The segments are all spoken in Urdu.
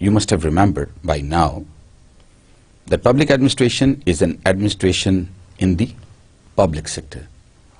You must have remembered by now that public administration is an administration in the public sector.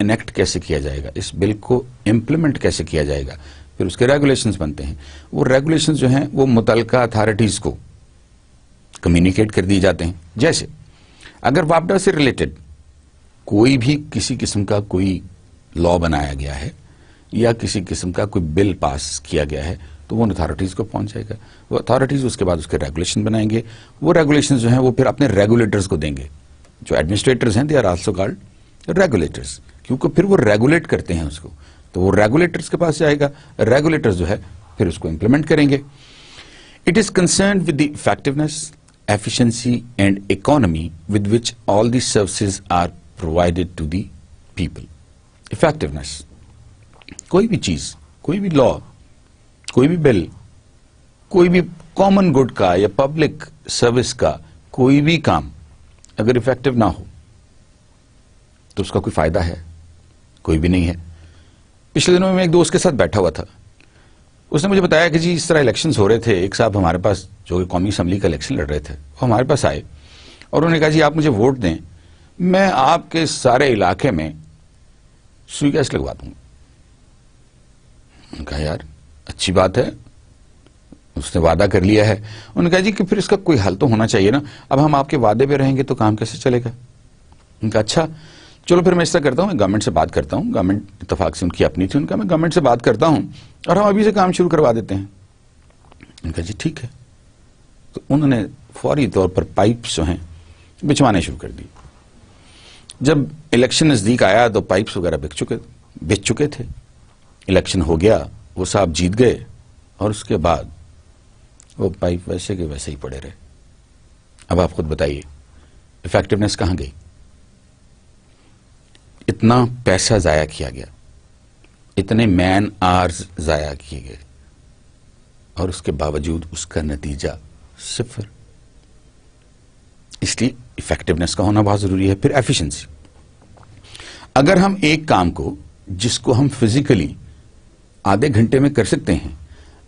Enact کیسے کیا جائے گا, اس بل کو امپلیمنٹ کیسے کیا جائے گا, پھر اس کے ریگولیشنز بنتے ہیں. وہ ریگولیشنز جو ہیں وہ متعلقہ اتھارٹیز کو کمیونیکیٹ کر دیے جاتے ہیں. جیسے اگر واپڈا سے ریلیٹڈ کوئی بھی کسی قسم کا کوئی لا بنایا گیا ہے یا کسی قسم کا کوئی بل پاس کیا گیا ہے تو وہ اتھارٹیز کو پہنچ جائے گا. وہ اتھارٹیز اس کے بعد اس کے ریگولیشن بنائیں گے. وہ ریگولیشن جو ہیں وہ پھر اپنے ریگولیٹرز کو دیں گے. جو ایڈمنسٹریٹرز ہیں they are also called regulators, کیونکہ پھر وہ ریگولیٹ کرتے ہیں اس کو. تو وہ ریگولیٹرز کے پاس جائے گا, ریگولیٹرز جو ہے پھر اس کو امپلیمنٹ کریں گے. It is concerned with the effectiveness, efficiency and economy with which all the services are provided to the people. Effectiveness, کوئی بھی چیز, کوئی بھی لا, کوئی بھی بل, کوئی بھی کامن گڈ کا یا پبلک سروس کا کوئی بھی کام اگر افیکٹو نہ ہو تو اس کا کوئی فائدہ ہے؟ کوئی بھی نہیں ہے. پچھلے دنوں میں ایک دوست کے ساتھ بیٹھا ہوا تھا. اس نے مجھے بتایا کہ جی اس طرح الیکشنز ہو رہے تھے. ایک صاحب ہمارے پاس جو قومی اسمبلی کا الیکشن لڑ رہے تھے وہ ہمارے پاس آئے اور انہوں نے کہا جی آپ مجھے ووٹ دیں, میں آپ کے سارے علاقے میں سوئی گیس لگوا دوں گا. کہا یار اچھی بات ہے, اس نے وعدہ کر لیا ہے. انہوں نے کہا جی کہ پھر اس کا کوئی حل تو ہونا چاہیے نا, اب ہم آپ کے وعدے پہ رہیں گے تو کام کیسے چلے گا. ان کا اچھا چلو پھر میں اس طرح کرتا ہوں, میں گورنمنٹ سے بات کرتا ہوں. گورنمنٹ اتفاق سے ان کی اپنی تھی. ان کا میں گورنمنٹ سے بات کرتا ہوں اور ہم ابھی سے کام شروع کروا دیتے ہیں. ان کا جی ٹھیک ہے. تو انہوں نے فوری طور پر پائپس جو ہیں بچوانے شروع کر دی. جب الیکشن نزدیک آیا تو پائپس وغیرہ بچ چکے تھے. الیکشن ہو گیا, وہ صاحب جیت گئے اور اس کے بعد وہ پائپ ویسے کے ویسے ہی پڑے رہے. اب آپ خود بتائیے افیکٹونیس کہاں گئی؟ اتنا پیسہ ضائع کیا گیا, اتنے مین آورز ضائع کیے گئے اور اس کے باوجود اس کا نتیجہ صفر. اس لیے افیکٹونیس کا ہونا بہت ضروری ہے. پھر ایفیشنسی, اگر ہم ایک کام کو جس کو ہم فزیکلی آدھے گھنٹے میں کر سکتے ہیں,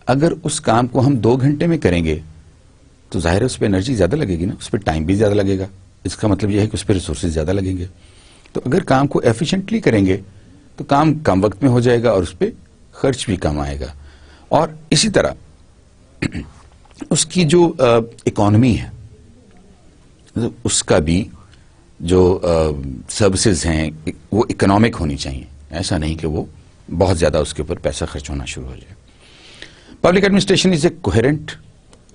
اگر اس کام کو ہم 2 گھنٹے میں کریں گے تو ظاہر ہے اس پہ انرجی زیادہ لگے گی نا, اس پہ ٹائم بھی زیادہ لگے گا. اس کا مطلب یہ ہے کہ اس پہ ریسورسز زیادہ لگیں گے. تو اگر کام کو ایفیشینٹلی کریں گے تو کام کم وقت میں ہو جائے گا اور اس پہ خرچ بھی کم آئے گا. اور اسی طرح اس کی جو اکانومی ہے اس کا بھی جو سروسز ہیں وہ اکنامک ہونی چاہیے. ایسا نہیں کہ وہ بہت زیادہ اس کے اوپر پیسہ خرچ ہونا شروع ہو جائے. Public administration is a coherent,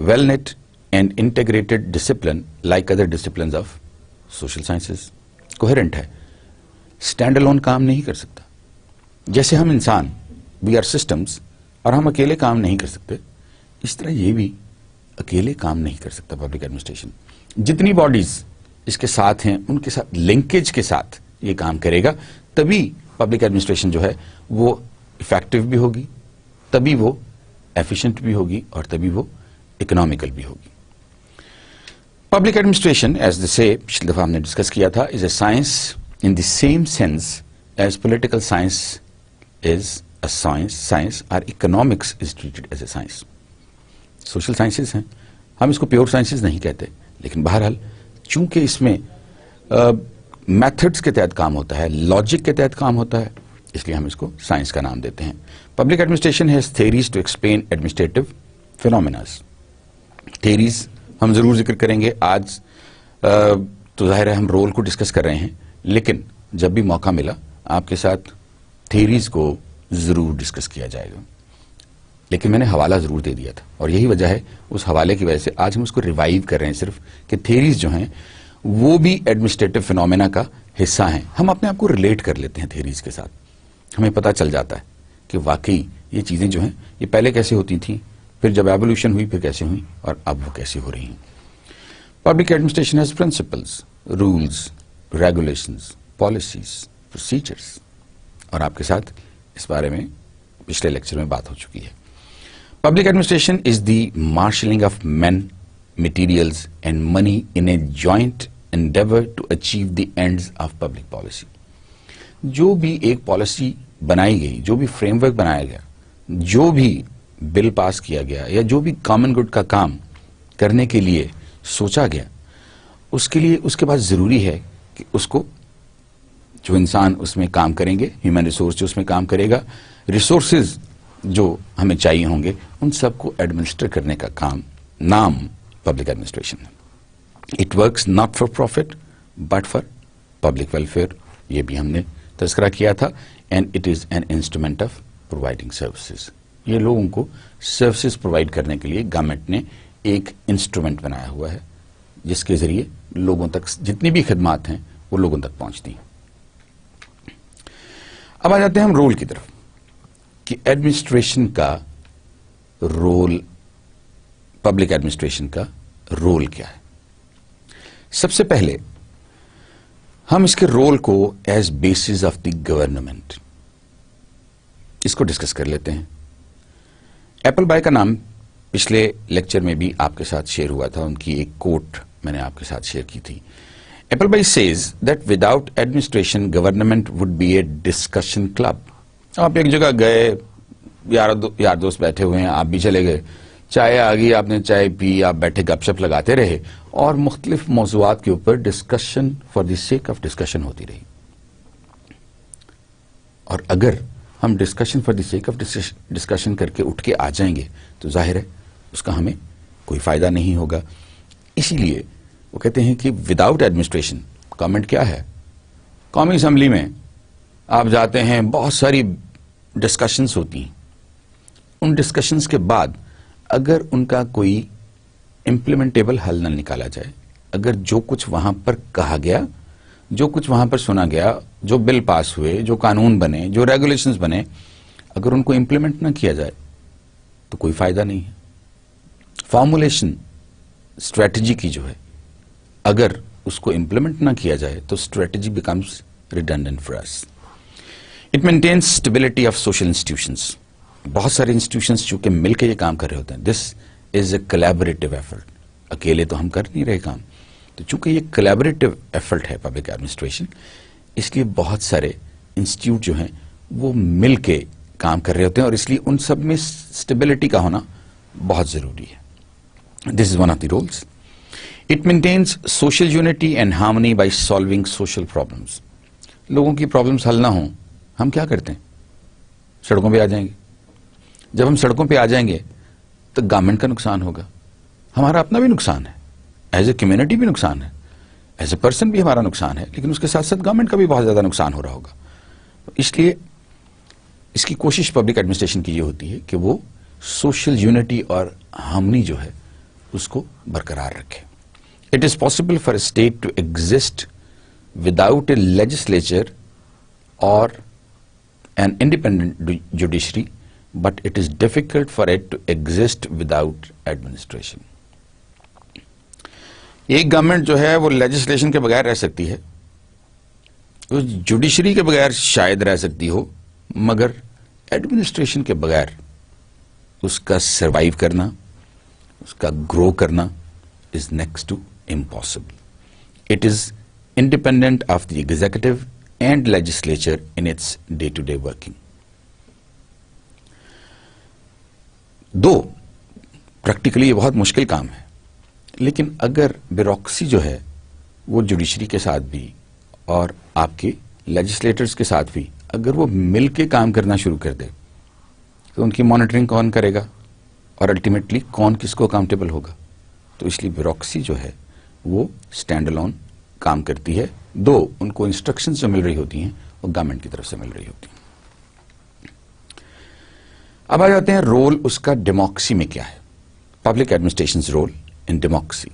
well knit and integrated discipline like other disciplines of social sciences. Coherent ہے, اسٹینڈ الون کام نہیں کر سکتا. جیسے ہم انسان وی آر سسٹمز اور ہم اکیلے کام نہیں کر سکتے, اس طرح یہ بھی اکیلے کام نہیں کر سکتا. پبلک ایڈمنسٹریشن جتنی باڈیز اس کے ساتھ ہیں ان کے ساتھ لنکیج کے ساتھ یہ کام کرے گا, تبھی پبلک ایڈمنسٹریشن جو ہے وہ افیکٹو بھی ہوگی, تبھی وہ ایفیشینٹ بھی ہوگی اور تبھی وہ اکنامیکل بھی ہوگی. پبلک ایڈمنسٹریشن ایز دے سے پچھلی دفعہ ہم نے ڈسکس کیا تھا is a science in the same sense as political science is a science اور economics is treated as a science. Social sciences ہیں, ہم اس کو پیور سائنسز نہیں کہتے, لیکن بہرحال چونکہ اس میں میتھڈز کے تحت کام ہوتا ہے, لاجک کے تحت کام ہوتا ہے, اس لیے ہم اس کو سائنس کا نام دیتے ہیں. Public administration has theories to explain administrative phenomenas. Theories ہم ضرور ذکر کریں گے. آج تو ظاہر ہے ہم رول کو ڈسکس کر رہے ہیں, لیکن جب بھی موقع ملا آپ کے ساتھ تھیریز کو ضرور ڈسکس کیا جائے گا. لیکن میں نے حوالہ ضرور دے دیا تھا اور یہی وجہ ہے, اس حوالے کی وجہ سے آج ہم اس کو ریوائیو کر رہے ہیں صرف کہ تھیریز جو ہیں وہ بھی ایڈمنسٹریٹو فینومینا کا حصہ ہیں. ہم اپنے آپ کو ریلیٹ کر لیتے ہیں تھیریز کے ساتھ, ہمیں پتہ چل جاتا ہے کہ واقعی یہ چیزیں جو ہیں یہ پہلے کیسے ہوتی تھیں, پھر جب ایوولوشن ہوئی پھر کیسے ہوئی اور اب وہ کیسے ہو رہی ہیں. Public administration has principles, rules, regulations, policies, procedures, اور آپ کے ساتھ اس بارے میں پچھلے لیکچر میں بات ہو چکی ہے. Public administration is the marshalling of men, materials and money in a joint endeavor to achieve the ends of public policy. جو بھی ایک پالیسی بنائی گئی, جو بھی فریم ورک بنایا گیا, جو بھی بل پاس کیا گیا یا جو بھی کامن گڈ کا کام کرنے کے لیے سوچا گیا, اس کے لیے اس کے بعد ضروری ہے کہ اس کو جو انسان اس میں کام کریں گے, ہیومن ریسورس جو اس میں کام کرے گا, ریسورسز جو ہمیں چاہیے ہوں گے, ان سب کو ایڈمنسٹر کرنے کا کام نام پبلک ایڈمنسٹریشن ہے. It works not for profit but for public welfare, یہ بھی ہم نے تذکرہ کیا تھا. And it is an instrument of providing services. یہ لوگوں کو سروسز پرووائڈ کرنے کے لیے گورنمنٹ نے ایک انسٹرومنٹ بنایا ہوا ہے جس کے ذریعے لوگوں تک جتنی بھی خدمات ہیں وہ لوگوں تک پہنچتی ہیں. اب آ جاتے ہیں ہم رول کی طرف کہ ایڈمنسٹریشن کا رول, پبلک ایڈمنسٹریشن کا رول کیا ہے. سب سے پہلے ہم اس کے رول کو as basis of the government اس کو ڈسکس کر لیتے ہیں. ایپل بائی کا نام پچھلے لیکچر میں بھی آپ کے ساتھ شیئر ہوا تھا, ان کی ایک کوٹ میں نے آپ کے ساتھ شیئر کی تھی. Appleby says that without administration government would be a discussion club. آپ ایک جگہ گئے, یار دوست بیٹھے ہوئے ہیں, آپ بھی چلے گئے, چائے آ گئی, آپ نے چائے پی, آپ بیٹھے گپ شپ لگاتے رہے اور مختلف موضوعات کے اوپر discussion for the sake of discussion ہوتی رہی. اور اگر ہم discussion for the sake of discussion کر کے اٹھ کے آ جائیں گے تو ظاہر ہے اس کا ہمیں کوئی فائدہ نہیں ہوگا. اسی لیے وہ کہتے ہیں کہ وداؤٹ ایڈمنسٹریشن, گورنمنٹ کیا ہے, قومی اسمبلی میں آپ جاتے ہیں, بہت ساری ڈسکشنز ہوتی ہیں. ان ڈسکشنز کے بعد اگر ان کا کوئی امپلیمنٹیبل حل نہ نکالا جائے, اگر جو کچھ وہاں پر کہا گیا, جو کچھ وہاں پر سنا گیا, جو بل پاس ہوئے, جو قانون بنے, جو ریگولیشنز بنے, اگر ان کو امپلیمنٹ نہ کیا جائے تو کوئی فائدہ نہیں ہے. فارمولیشن اسٹریٹجی کی جو ہے, اگر اس کو امپلیمنٹ نہ کیا جائے تو strategy becomes redundant for us. It maintains stability of social institutions. بہت سارے انسٹیٹیوشنس چونکہ مل کے یہ کام کر رہے ہوتے ہیں. دس از اے کولیبریٹو ایفرٹ. اکیلے تو ہم کر نہیں رہے کام, تو چونکہ یہ کولیبریٹو ایفرٹ ہے پبلک ایڈمنسٹریشن, اس لیے بہت سارے انسٹیٹیوٹ جو ہیں وہ مل کے کام کر رہے ہوتے ہیں, اور اس لیے ان سب میں اسٹیبلٹی کا ہونا بہت ضروری ہے. This is one of the roles. It maintains social unity and harmony by solving social problems. لوگوں کی پرابلمس حل نہ ہوں, ہم کیا کرتے ہیں, سڑکوں پہ آ جائیں گے. جب ہم سڑکوں پہ آ جائیں گے تو گورنمنٹ کا نقصان ہوگا, ہمارا اپنا بھی نقصان ہے, ایز اے کمیونٹی بھی نقصان ہے, ایز اے پرسن بھی ہمارا نقصان ہے, لیکن اس کے ساتھ ساتھ گورنمنٹ کا بھی بہت زیادہ نقصان ہو رہا ہوگا. اس لیے اس کی کوشش پبلک ایڈمنسٹریشن کی یہ ہوتی ہے کہ وہ سوشل یونٹی اور ہارمنی جو ہے اس کو برقرار رکھے. It is possible for a state to exist without a legislature اور an independent judiciary, but it is difficult for it to exist without administration. ایک گورنمنٹ جو ہے وہ لیجسلیشن کے بغیر رہ سکتی ہے, جوڈیشری کے بغیر شاید رہ سکتی ہو, مگر ایڈمنسٹریشن کے بغیر اس کا سروائیو کرنا, اس کا گرو کرنا is next to impossible. It is independent of the executive and legislature in its day-to-day working. دو پریکٹیکلی یہ بہت مشکل کام ہے, لیکن اگر بیوروکریسی جو ہے وہ جوڈیشری کے ساتھ بھی اور آپ کے لیجسلیٹرز کے ساتھ بھی اگر وہ مل کے کام کرنا شروع کر دے تو ان کی مانیٹرنگ کون کرے گا اور الٹیمیٹلی کون کس کو اکاؤنٹیبل ہوگا. تو اس لیے بیوروکریسی جو ہے وہ اسٹینڈ الون کام کرتی ہے. دو ان کو انسٹرکشنز جو مل رہی ہوتی ہیں وہ گورنمنٹ کی طرف سے مل رہی ہوتی ہیں. اب آ جاتے ہیں رول اس کا ڈیموکریسی میں کیا ہے. Public administration's role in democracy.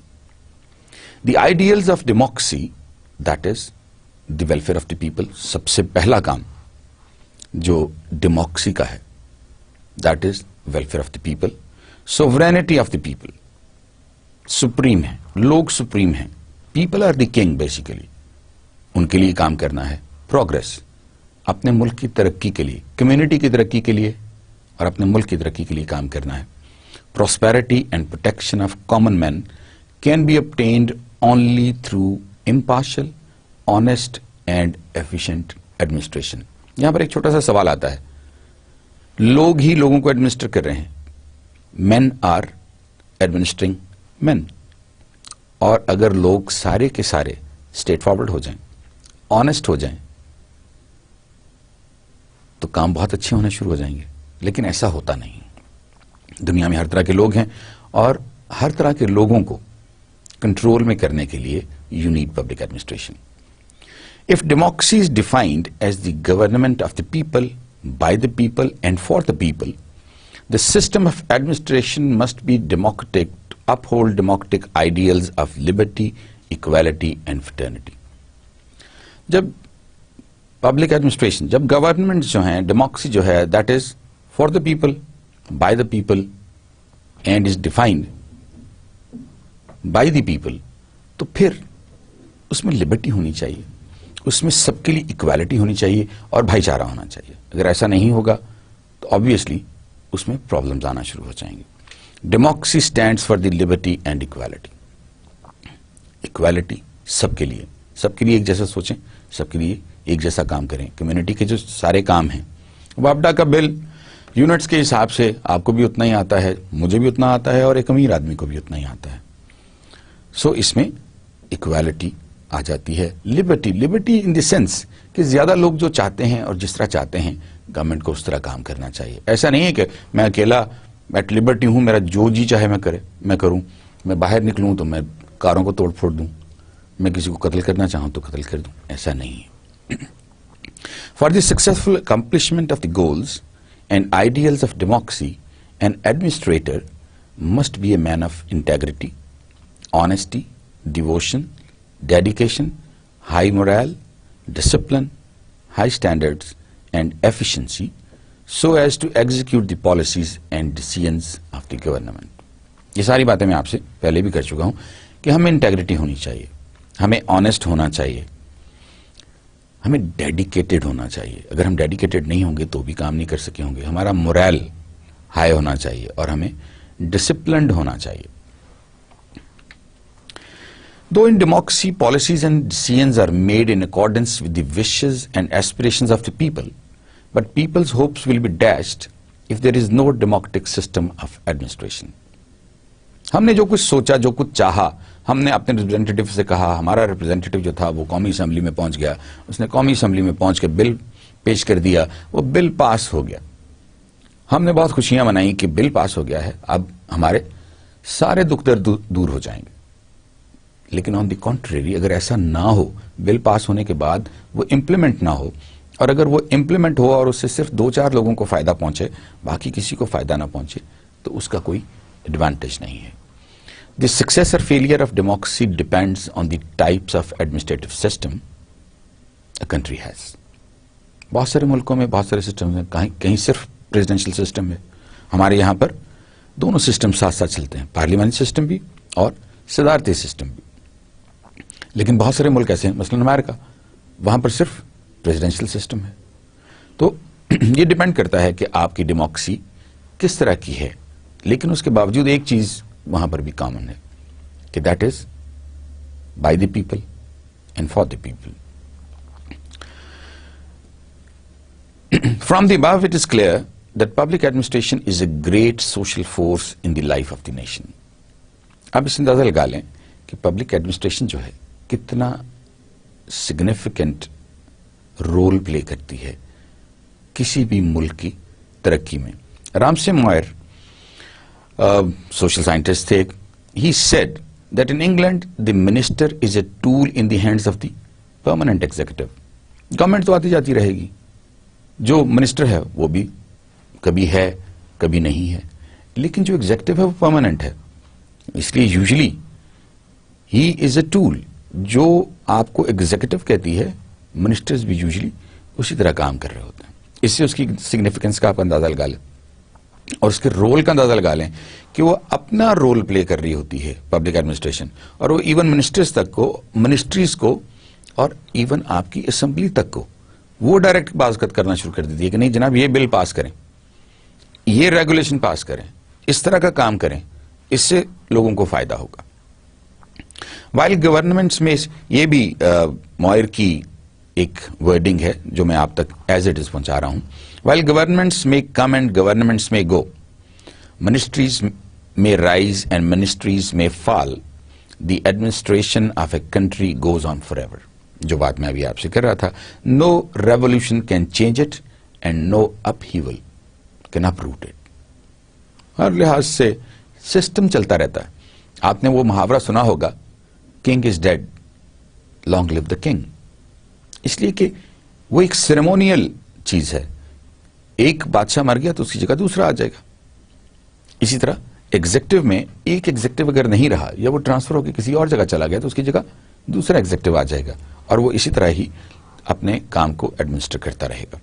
The ideals of democracy, that is the welfare of the people. سب سے پہلا کام جو ڈیموکریسی کا ہے that is welfare of the people. Sovereignty of the people supreme ہے, لوگ سپریم ہیں, people are the king basically. ان کے لیے کام کرنا ہے. پروگرس اپنے ملک کی ترقی کے لیے, کمیونٹی کی ترقی کے لیے اور اپنے ملک کی ترقی کے لیے کام کرنا ہے. Prosperity and protection of common man can be obtained only through impartial, honest and efficient administration. یہاں پر ایک چھوٹا سا سوال آتا ہے, لوگ ہی لوگوں کو ایڈمنسٹر کر رہے ہیں, مین آر ایڈمنسٹرنگ مین. اور اگر لوگ سارے کے سارے اسٹریٹ فارورڈ ہو جائیں, آنےسٹ ہو جائیں, تو کام بہت اچھے ہونا شروع ہو جائیں گے. لیکن ایسا ہوتا نہیں. دنیا میں ہر طرح کے لوگ ہیں اور ہر طرح کے لوگوں کو کنٹرول میں کرنے کے لیے you need public administration. If democracy is defined as the government of the people, by the people and for the people, the system of administration must be democratic, to uphold democratic ideals of liberty, equality and fraternity. جب پبلک ایڈمنسٹریشن, جب گورنمنٹ جو ہیں, ڈیموکریسی جو ہے, that is for the people, by the people and is defined by the people, تو پھر اس میں لبرٹی ہونی چاہیے, اس میں سب کے لیے اکویلٹی ہونی چاہیے اور بھائی چارہ ہونا چاہیے. اگر ایسا نہیں ہوگا تو آبویسلی اس میں پرابلمز آنا شروع ہو جائیں گے. Democracy stands for the liberty and equality. Equality سب کے لیے ایک جیسا سوچیں, سب کے لیے ایک جیسا کام کریں. کمیونٹی کے جو سارے کام ہیں, وابڈا کا بل یونٹس کے حساب سے آپ کو بھی اتنا ہی آتا ہے, مجھے بھی اتنا آتا ہے اور ایک امیر آدمی کو بھی اتنا ہی آتا ہے. سو اس میں اکویلٹی آ جاتی ہے. لبرٹی ان دی سینس کہ زیادہ لوگ جو چاہتے ہیں اور جس طرح چاہتے ہیں گورنمنٹ کو اس طرح کام کرنا چاہیے. ایسا نہیں ہے کہ میں اکیلا ایٹ لبرٹی ہوں, میرا جو جی چاہے میں کروں, میں باہر نکلوں تو میں کاروں کو توڑ پھوڑ دوں, میں کسی کو قتل کرنا چاہوں تو قتل کر دوں. ایسا نہیں ہے. For the successful accomplishment of the goals and ideals of democracy an administrator must be a man of integrity, honesty, devotion, dedication, high morale, discipline, high standards and efficiency so as to execute the policies and decisions of the government. یہ ساری باتیں میں آپ سے پہلے بھی کر چکا ہوں کہ ہمیں انٹیگریٹی ہونی چاہیے, ہمیں آنیسٹ ہونا چاہیے, ہمیں ڈیڈیکیٹڈ ہونا چاہیے. اگر ہم ڈیڈیکیٹڈ نہیں ہوں گے تو بھی کام نہیں کر سکے ہوں گے. ہمارا مورائل ہائی ہونا چاہیے اور ہمیں ڈسپلنڈ ہونا چاہیے. Though in democracy, policies and decisions are made in accordance with the wishes and aspirations of the people, but people's hopes will be dashed if there is no democratic system of administration. ہم نے جو کچھ سوچا, جو کچھ چاہا, ہم نے اپنے ریپرزینٹیٹیو سے کہا, ہمارا ریپرزینٹیٹیو جو تھا وہ قومی اسمبلی میں پہنچ گیا, اس نے قومی اسمبلی میں پہنچ کے بل پیش کر دیا, وہ بل پاس ہو گیا. ہم نے بہت خوشیاں منائیں کہ بل پاس ہو گیا ہے, اب ہمارے سارے دکھ درد دور ہو جائیں گے. لیکن آن دی کانٹریری, اگر ایسا نہ ہو, بل پاس ہونے کے بعد وہ امپلیمنٹ نہ ہو, اور اگر وہ امپلیمنٹ ہو اور اس سے صرف 2-4 لوگوں کو فائدہ پہنچے, باقی کسی کو فائدہ نہ پہنچے, تو اس کا کوئی ایڈوانٹیج نہیں ہے. دی سکسیس اور failure of democracy depends on the types of administrative system a country has. بہت سارے ملکوں میں بہت سارے سسٹم ہیں, کہیں صرف پریزیڈنشل سسٹم ہے. ہمارے یہاں پر دونوں سسٹم ساتھ ساتھ چلتے ہیں, پارلیمنٹ سسٹم بھی اور صدارتی سسٹم بھی. لیکن بہت سارے ملک ایسے ہیں, مثلاً امریکہ, وہاں پر صرف پریزیڈنشل سسٹم ہے. تو یہ ڈیپینڈ کرتا ہے کہ آپ کی ڈیموکریسی کس طرح کی ہے. لیکن اس کے باوجود ایک چیز وہاں پر بھی کامن ہے کہ that is by the people and for the people. From the above it is clear that public administration is a great social force in the life of the nation. اب اس اندازہ لگا لیں کہ پبلک ایڈمنسٹریشن جو ہے کتنا سگنیفیکنٹ رول پلے کرتی ہے کسی بھی ملک کی ترقی میں. رامسے موئر سوشل سائنٹسٹ تھے. He said that in England the minister is a tool in the hands of the permanent executive. Government تو آتی جاتی رہے گی, جو منسٹر ہے وہ بھی کبھی ہے کبھی نہیں ہے, لیکن جو ایگزیکٹو ہے وہ پرماننٹ ہے. اس لیے usually he is a tool. جو آپ کو ایگزیکٹو کہتی ہے, منسٹرز بھی یوزلی اسی طرح کام کر رہے ہوتے ہیں. اس سے اس کی سگنیفیکنس کا آپ اندازہ لگا لیں اور اس کے رول کا اندازہ لگا لیں کہ وہ اپنا رول پلے کر رہی ہوتی ہے پبلک ایڈمنسٹریشن, اور وہ ایون منسٹرز تک کو, منسٹریز کو, اور ایون آپ کی اسمبلی تک کو وہ ڈائریکٹ بازگشت کرنا شروع کر دیتی ہے کہ نہیں جناب یہ بل پاس کریں, یہ ریگولیشن پاس کریں, اس طرح کا کام کریں, اس سے لوگوں کو فائدہ ہوگا. وائل گورنمنٹس میں یہ بھی موئر کی ایک ورڈنگ ہے جو میں آپ تک ایز اٹ از پہنچا رہا ہوں. وائل گورنمنٹس میں کم اینڈ گورنمنٹس میں گو, منسٹریز میں رائز اینڈ منسٹریز میں fall, the administration of a country goes on forever ایور. جو بات میں ابھی آپ سے کر رہا تھا, no revolution can change it and no upheaval can uproot it. ہر لحاظ سے سسٹم چلتا رہتا ہے. آپ نے وہ محاورہ سنا ہوگا, king is dead long live the king, اس لیے کہ وہ ایک سیریمونیل چیز ہے. ایک بادشاہ مر گیا تو اس کی جگہ دوسرا آ جائے گا. اسی طرح ایگزیکٹو میں ایک ایگزیکٹو اگر نہیں رہا یا وہ ٹرانسفر ہو کے کسی اور جگہ چلا گیا تو اس کی جگہ دوسرا ایگزیکٹو آ جائے گا, اور وہ اسی طرح ہی اپنے کام کو ایڈمنسٹر کرتا رہے گا.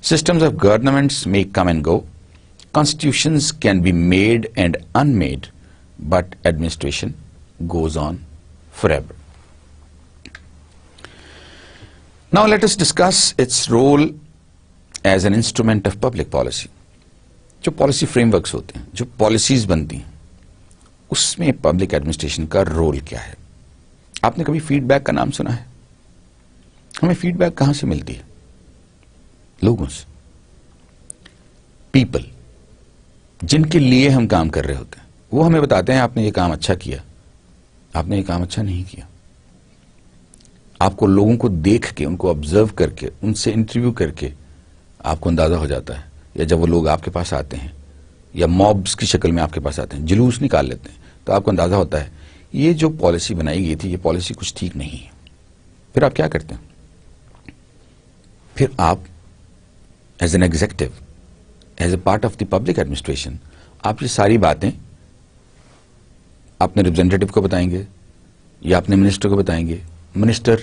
Systems of governments may come and go. Constitutions can be made and unmade, but administration goes on forever. Now let us discuss its role as an instrument of public policy. جو پالیسی فریم ورکس ہوتے ہیں, جو پالیسیز بنتی ہیں, اس میں پبلک ایڈمنسٹریشن کا رول کیا ہے؟ آپ نے کبھی فیڈ بیک کا نام سنا ہے؟ ہمیں فیڈ بیک کہاں سے ملتی ہے؟ لوگوں سے, پیپل, جن کے لیے ہم کام کر رہے ہوتے ہیں. وہ ہمیں بتاتے ہیں آپ نے یہ کام اچھا کیا, آپ نے یہ کام اچھا نہیں کیا. آپ کو لوگوں کو دیکھ کے, ان کو آبزرو کر کے, ان سے انٹرویو کر کے آپ کو اندازہ ہو جاتا ہے. یا جب وہ لوگ آپ کے پاس آتے ہیں یا مابس کی شکل میں آپ کے پاس آتے ہیں, جلوس نکال لیتے ہیں, تو آپ کو اندازہ ہوتا ہے یہ جو پالیسی بنائی گئی تھی یہ پالیسی کچھ ٹھیک نہیں ہے. پھر آپ کیا کرتے ہیں؟ پھر آپ as an executive, as a part of the public administration, آپ یہ ساری باتیں اپنے ریپرزینٹیٹو کو بتائیں گے یا اپنے منسٹر کو بتائیں گے. منسٹر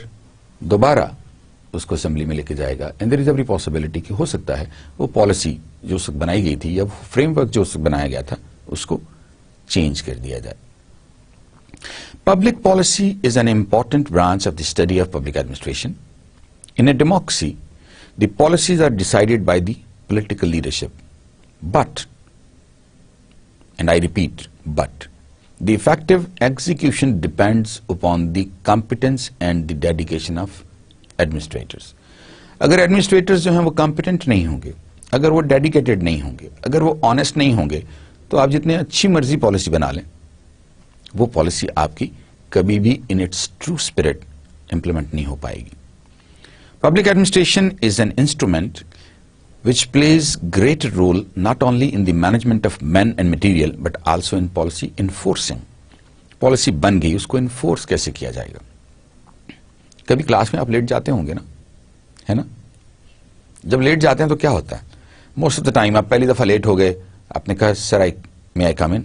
دوبارہ اس کو اسمبلی میں لے کے جائے گا, and there is every possibility کہ ہو سکتا ہے وہ پالیسی جو اس وقت بنائی گئی تھی یا وہ فریم ورک جو اس وقت بنایا گیا تھا اس کو چینج کر دیا جائے. Public policy is an important branch of the study of public administration. In a democracy the policies are decided by the political leadership, but, and I repeat, but, the effective execution depends upon the competence and the dedication of administrators. اگر ایڈمنسٹریٹرز جو ہیں وہ کمپیٹنٹ نہیں ہوں گے, اگر وہ ڈیڈیکیٹڈ نہیں ہوں گے, اگر وہ آنےسٹ نہیں ہوں گے, تو آپ جتنے اچھی مرضی پالیسی بنا لیں, وہ پالیسی آپ کی کبھی بھی in its true spirit implement نہیں ہو پائے گی. Public administration is an instrument which plays great role not only in the management of men and material but also in policy enforcing. Policy بن گئی, اس کو انفورس کیسے کیا جائے گا؟ کبھی کلاس میں آپ لیٹ جاتے ہوں گے نا, ہے نا؟ جب لیٹ جاتے ہیں تو کیا ہوتا ہے؟ موسٹ آف دا ٹائم آپ پہلی دفعہ لیٹ ہو گئے, آپ نے کہا سر may I come in؟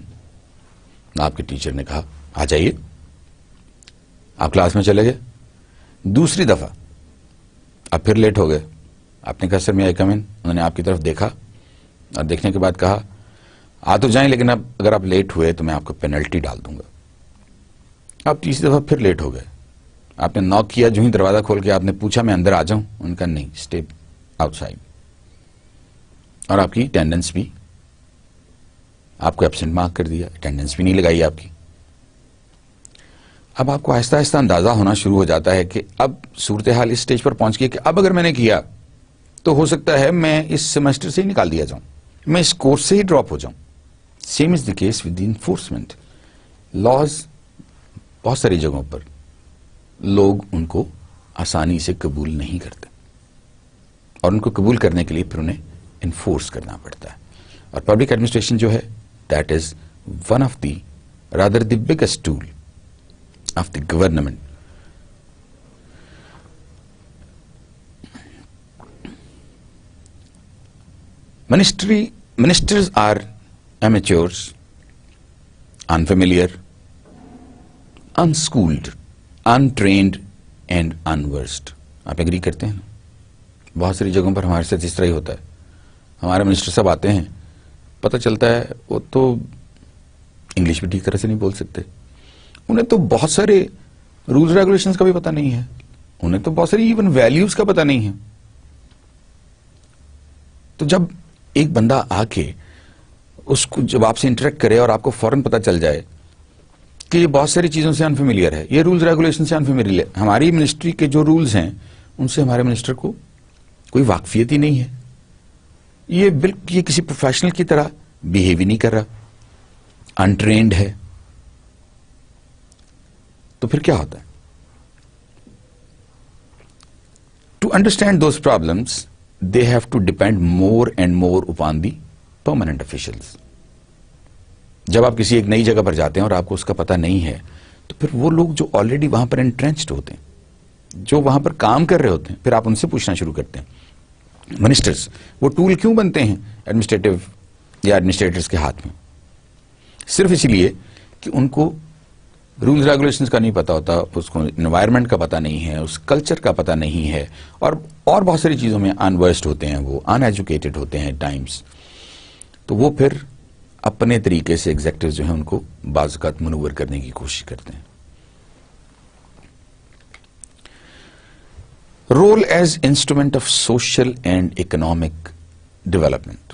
آپ کے ٹیچر نے کہا آ جائیے, آپ کلاس میں چلے گئے. دوسری دفعہ آپ پھر لیٹ ہو گئے, آپ نے کہا سر may I come in؟ انہوں نے آپ کی طرف دیکھا اور دیکھنے کے بعد کہا آ تو جائیں لیکن اب اگر آپ لیٹ ہوئے تو میں آپ کو پینلٹی ڈال دوں گا. آپ تیسری دفعہ پھر لیٹ ہو گئے, آپ نے ناک کیا, جو ہی دروازہ کھول کے آپ نے پوچھا میں اندر آ جاؤں, ان کا نہیں, اسٹے آؤٹ سائڈ, اور آپ کی اٹینڈنس بھی, آپ کو ایبسینٹ مارک کر دیا, اٹینڈنس بھی نہیں لگائی آپ کی. اب آپ کو آہستہ آہستہ اندازہ ہونا شروع ہو جاتا ہے کہ اب صورتحال اس اسٹیج پر پہنچ گئی کہ اب اگر میں نے کیا تو ہو سکتا ہے میں اس سیمسٹر سے ہی نکال دیا جاؤں, میں اس کورس سے ہی ڈراپ ہو جاؤں. Same is the case with the enforcement. Laws بہت ساری جگہوں پر لوگ ان کو آسانی سے قبول نہیں کرتے, اور ان کو قبول کرنے کے لیے پھر انہیں انفورس کرنا پڑتا ہے. اور پبلک ایڈمنسٹریشن جو ہے that is one of the rather the biggest tool of the government. Ministers are amateurs, unfamiliar, unschooled, untrained and unversed. آپ ایگری کرتے ہیں نا؟ بہت ساری جگہوں پر ہمارے ساتھ اس طرح ہی ہوتا ہے. ہمارے منسٹر صاحب آتے ہیں, پتہ چلتا ہے وہ تو انگلش بھی ٹھیک طرح سے نہیں بول سکتے, انہیں تو بہت سارے رولز ریگولیشنز کا بھی پتہ نہیں ہے, انہیں تو بہت ساری ایون ویلیوز کا پتہ نہیں ہے. تو جب ایک بندہ آ کے اس کو جب آپ سے انٹریکٹ کرے اور آپ کو فوراً پتہ چل جائے کہ یہ بہت ساری چیزوں سے انفیملیئر ہے, یہ رولز ریگولیشن سے انفیملیئر ہے, ہماری منسٹری کے جو رولز ہیں ان سے ہمارے منسٹر کو کوئی واقفیت ہی نہیں ہے, یہ کسی پروفیشنل کی طرح بیہیو ہی نہیں کر رہا, انٹرینڈ ہے, تو پھر کیا ہوتا ہے؟ To understand those problems they have to depend more and more upon the permanent officials. جب آپ کسی ایک نئی جگہ پر جاتے ہیں اور آپ کو اس کا پتہ نہیں ہے تو پھر وہ لوگ جو آلریڈی وہاں پر انٹرینچڈ ہوتے ہیں, جو وہاں پر کام کر رہے ہوتے ہیں, پھر آپ ان سے پوچھنا شروع کرتے ہیں. منسٹرز وہ ٹول کیوں بنتے ہیں ایڈمنسٹریٹو یا ایڈمنسٹریٹرز کے ہاتھ میں؟ صرف اسی لیے کہ ان کو رولز ریگولیشنز کا نہیں پتا ہوتا, اس کو انوائرمنٹ کا پتہ نہیں ہے, اس کلچر کا پتہ نہیں ہے, اور بہت ساری چیزوں میں انورسڈ ہوتے ہیں, وہ ان ایجوکیٹڈ ہوتے ہیں ٹائمز. تو وہ پھر اپنے طریقے سے ایگزیکٹو جو ہیں ان کو بعض اوقات منور کرنے کی کوشش کرتے ہیں. Role as instrument of social and economic development.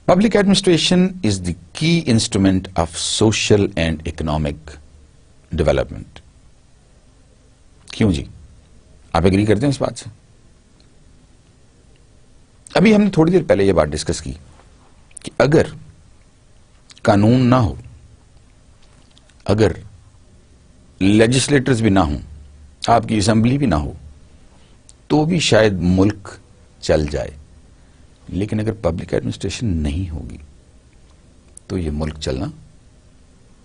Public administration is the key instrument of social and economic development. کیوں جی؟ آپ ایگری کرتے ہیں اس بات سے؟ ابھی ہم نے تھوڑی دیر پہلے یہ بات ڈسکس کی کہ اگر قانون نہ ہو, اگر لیجسلیٹرز بھی نہ ہوں, آپ کی اسمبلی بھی نہ ہو, تو بھی شاید ملک چل جائے. لیکن اگر پبلک ایڈمنسٹریشن نہیں ہوگی تو یہ ملک چلنا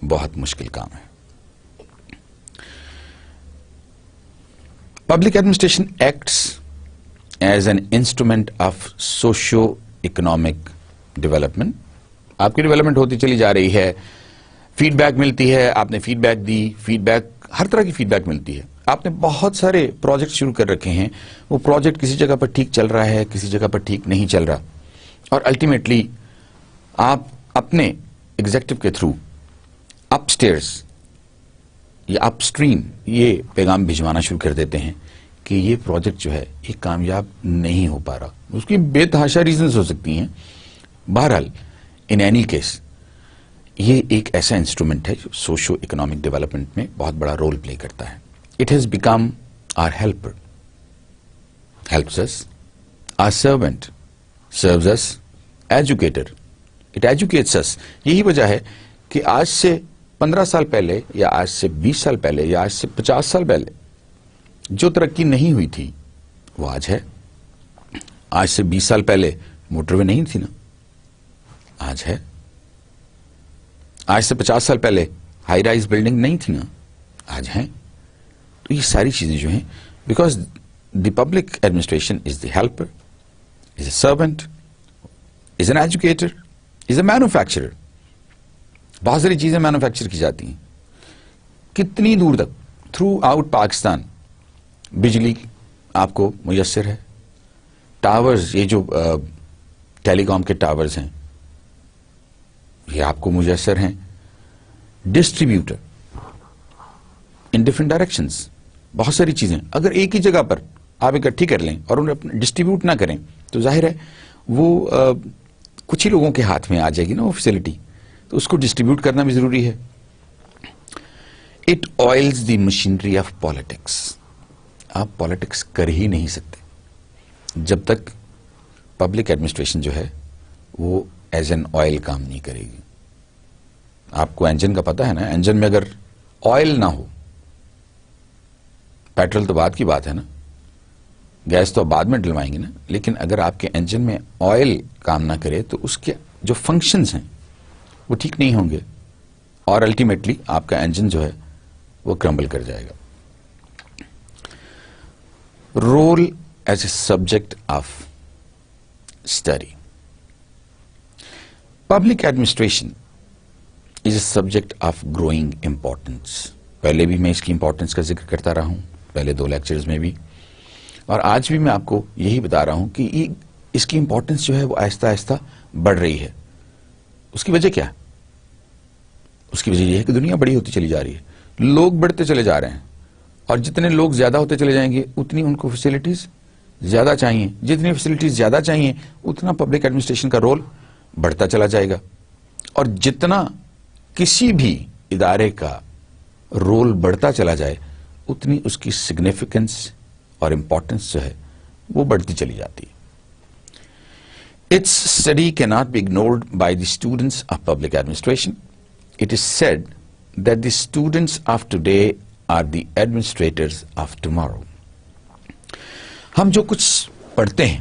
بہت مشکل کام ہے. Public administration acts as an instrument of socio economic development. آپ کی ڈیولپمنٹ ہوتی چلی جا رہی ہے, فیڈ بیک ملتی ہے, آپ نے فیڈ بیک دی, فیڈ بیک ہر طرح کی فیڈ بیک ملتی ہے. آپ نے بہت سارے پروجیکٹ شروع کر رکھے ہیں, وہ پروجیکٹ کسی جگہ پر ٹھیک چل رہا ہے, کسی جگہ پر ٹھیک نہیں چل رہا, اور الٹیمیٹلی آپ اپنے ایگزیکٹو کے تھرو اپ اسٹیئرس یا اپ اسٹریم یہ پیغام بھجوانا شروع کر دیتے ہیں کہ یہ پروجیکٹ جو ہے یہ کامیاب نہیں ہو پا رہا. اس کی بے تحاشا ریزنز ہو سکتی ہیں. بہرحال ان اینی کیس یہ ایک ایسا انسٹرومنٹ ہے جو سوشو اکنامک ڈیولپمنٹ میں بہت بڑا رول پلے کرتا ہے. It has become our helper, helps us, our servant, serves us, educator, it educates us. یہی وجہ ہے کہ آج سے 15 سال پہلے یا آج سے 20 سال پہلے یا آج سے 50 سال پہلے جو ترقی نہیں ہوئی تھی وہ آج ہے. آج سے 20 سال پہلے موٹر وے نہیں تھی نا, آج ہے. آج سے 50 سال پہلے ہائی رائز بلڈنگ نہیں تھی نا, آج ہیں. تو یہ ساری چیزیں جو ہیں, because the public administration is the helper, is a servant, is an educator, is a manufacturer. بہت ساری چیزیں مینوفیکچر کی جاتی ہیں. کتنی دور تک تھرو آؤٹ پاکستان بجلی آپ کو میسر ہے. ٹاورز, یہ جو ٹیلی کام کے ٹاورز ہیں یہ آپ کو میسر ہیں. ڈسٹریبیوٹر ان ڈفرنٹ ڈائریکشنز, بہت ساری چیزیں اگر ایک ہی جگہ پر آپ اکٹھی کر لیں اور انہیں ڈسٹریبیوٹ نہ کریں تو ظاہر ہے وہ کچھ ہی لوگوں کے ہاتھ میں آ جائے گی نا وہ فیسلٹی, تو اس کو ڈسٹریبیوٹ کرنا بھی ضروری ہے. It oils the machinery of politics. آپ پالیٹکس کر ہی نہیں سکتے جب تک پبلک ایڈمنسٹریشن جو ہے وہ ایز این آئل کام نہیں کرے گی. آپ کو انجن کا پتہ ہے نا, انجن میں اگر آئل نہ ہو, پیٹرول تو بعد کی بات ہے نا, گیس تو بعد میں ڈلوائیں گے نا, لیکن اگر آپ کے انجن میں آئل کام نہ کرے تو اس کے جو فنکشنز ہیں وہ ٹھیک نہیں ہوں گے, اور الٹیمیٹلی آپ کا انجن جو ہے وہ کرمبل کر جائے گا. Role as a subject of study. Public administration is a subject of growing importance. پہلے بھی میں اس کی امپورٹنس کا ذکر کرتا رہا ہوں, پہلے 2 لیکچرز میں بھی, اور آج بھی میں آپ کو یہی بتا رہا ہوں کہ اس کی امپورٹنس جو ہے وہ آہستہ آہستہ بڑھ رہی ہے. اس کی وجہ کیا ہے؟ اس کی وجہ یہ ہے کہ دنیا بڑی ہوتی چلی جا رہی ہے, لوگ بڑھتے چلے جا رہے ہیں, اور جتنے لوگ زیادہ ہوتے چلے جائیں گے اتنی ان کو فیسلٹیز زیادہ چاہیے. جتنی فیسلٹیز زیادہ چاہیے اتنا پبلک ایڈمنسٹریشن کا رول بڑھتا چلا جائے گا, اور جتنا کسی بھی ادارے کا رول بڑھتا چلا جائے اتنی اس کی سگنیفیکنس اور امپورٹنس جو ہے وہ بڑھتی چلی جاتی ہے. Its study cannot be ignored by the students of public administration. It is said that the students of today are the administrators of tomorrow. ہم جو کچھ پڑھتے ہیں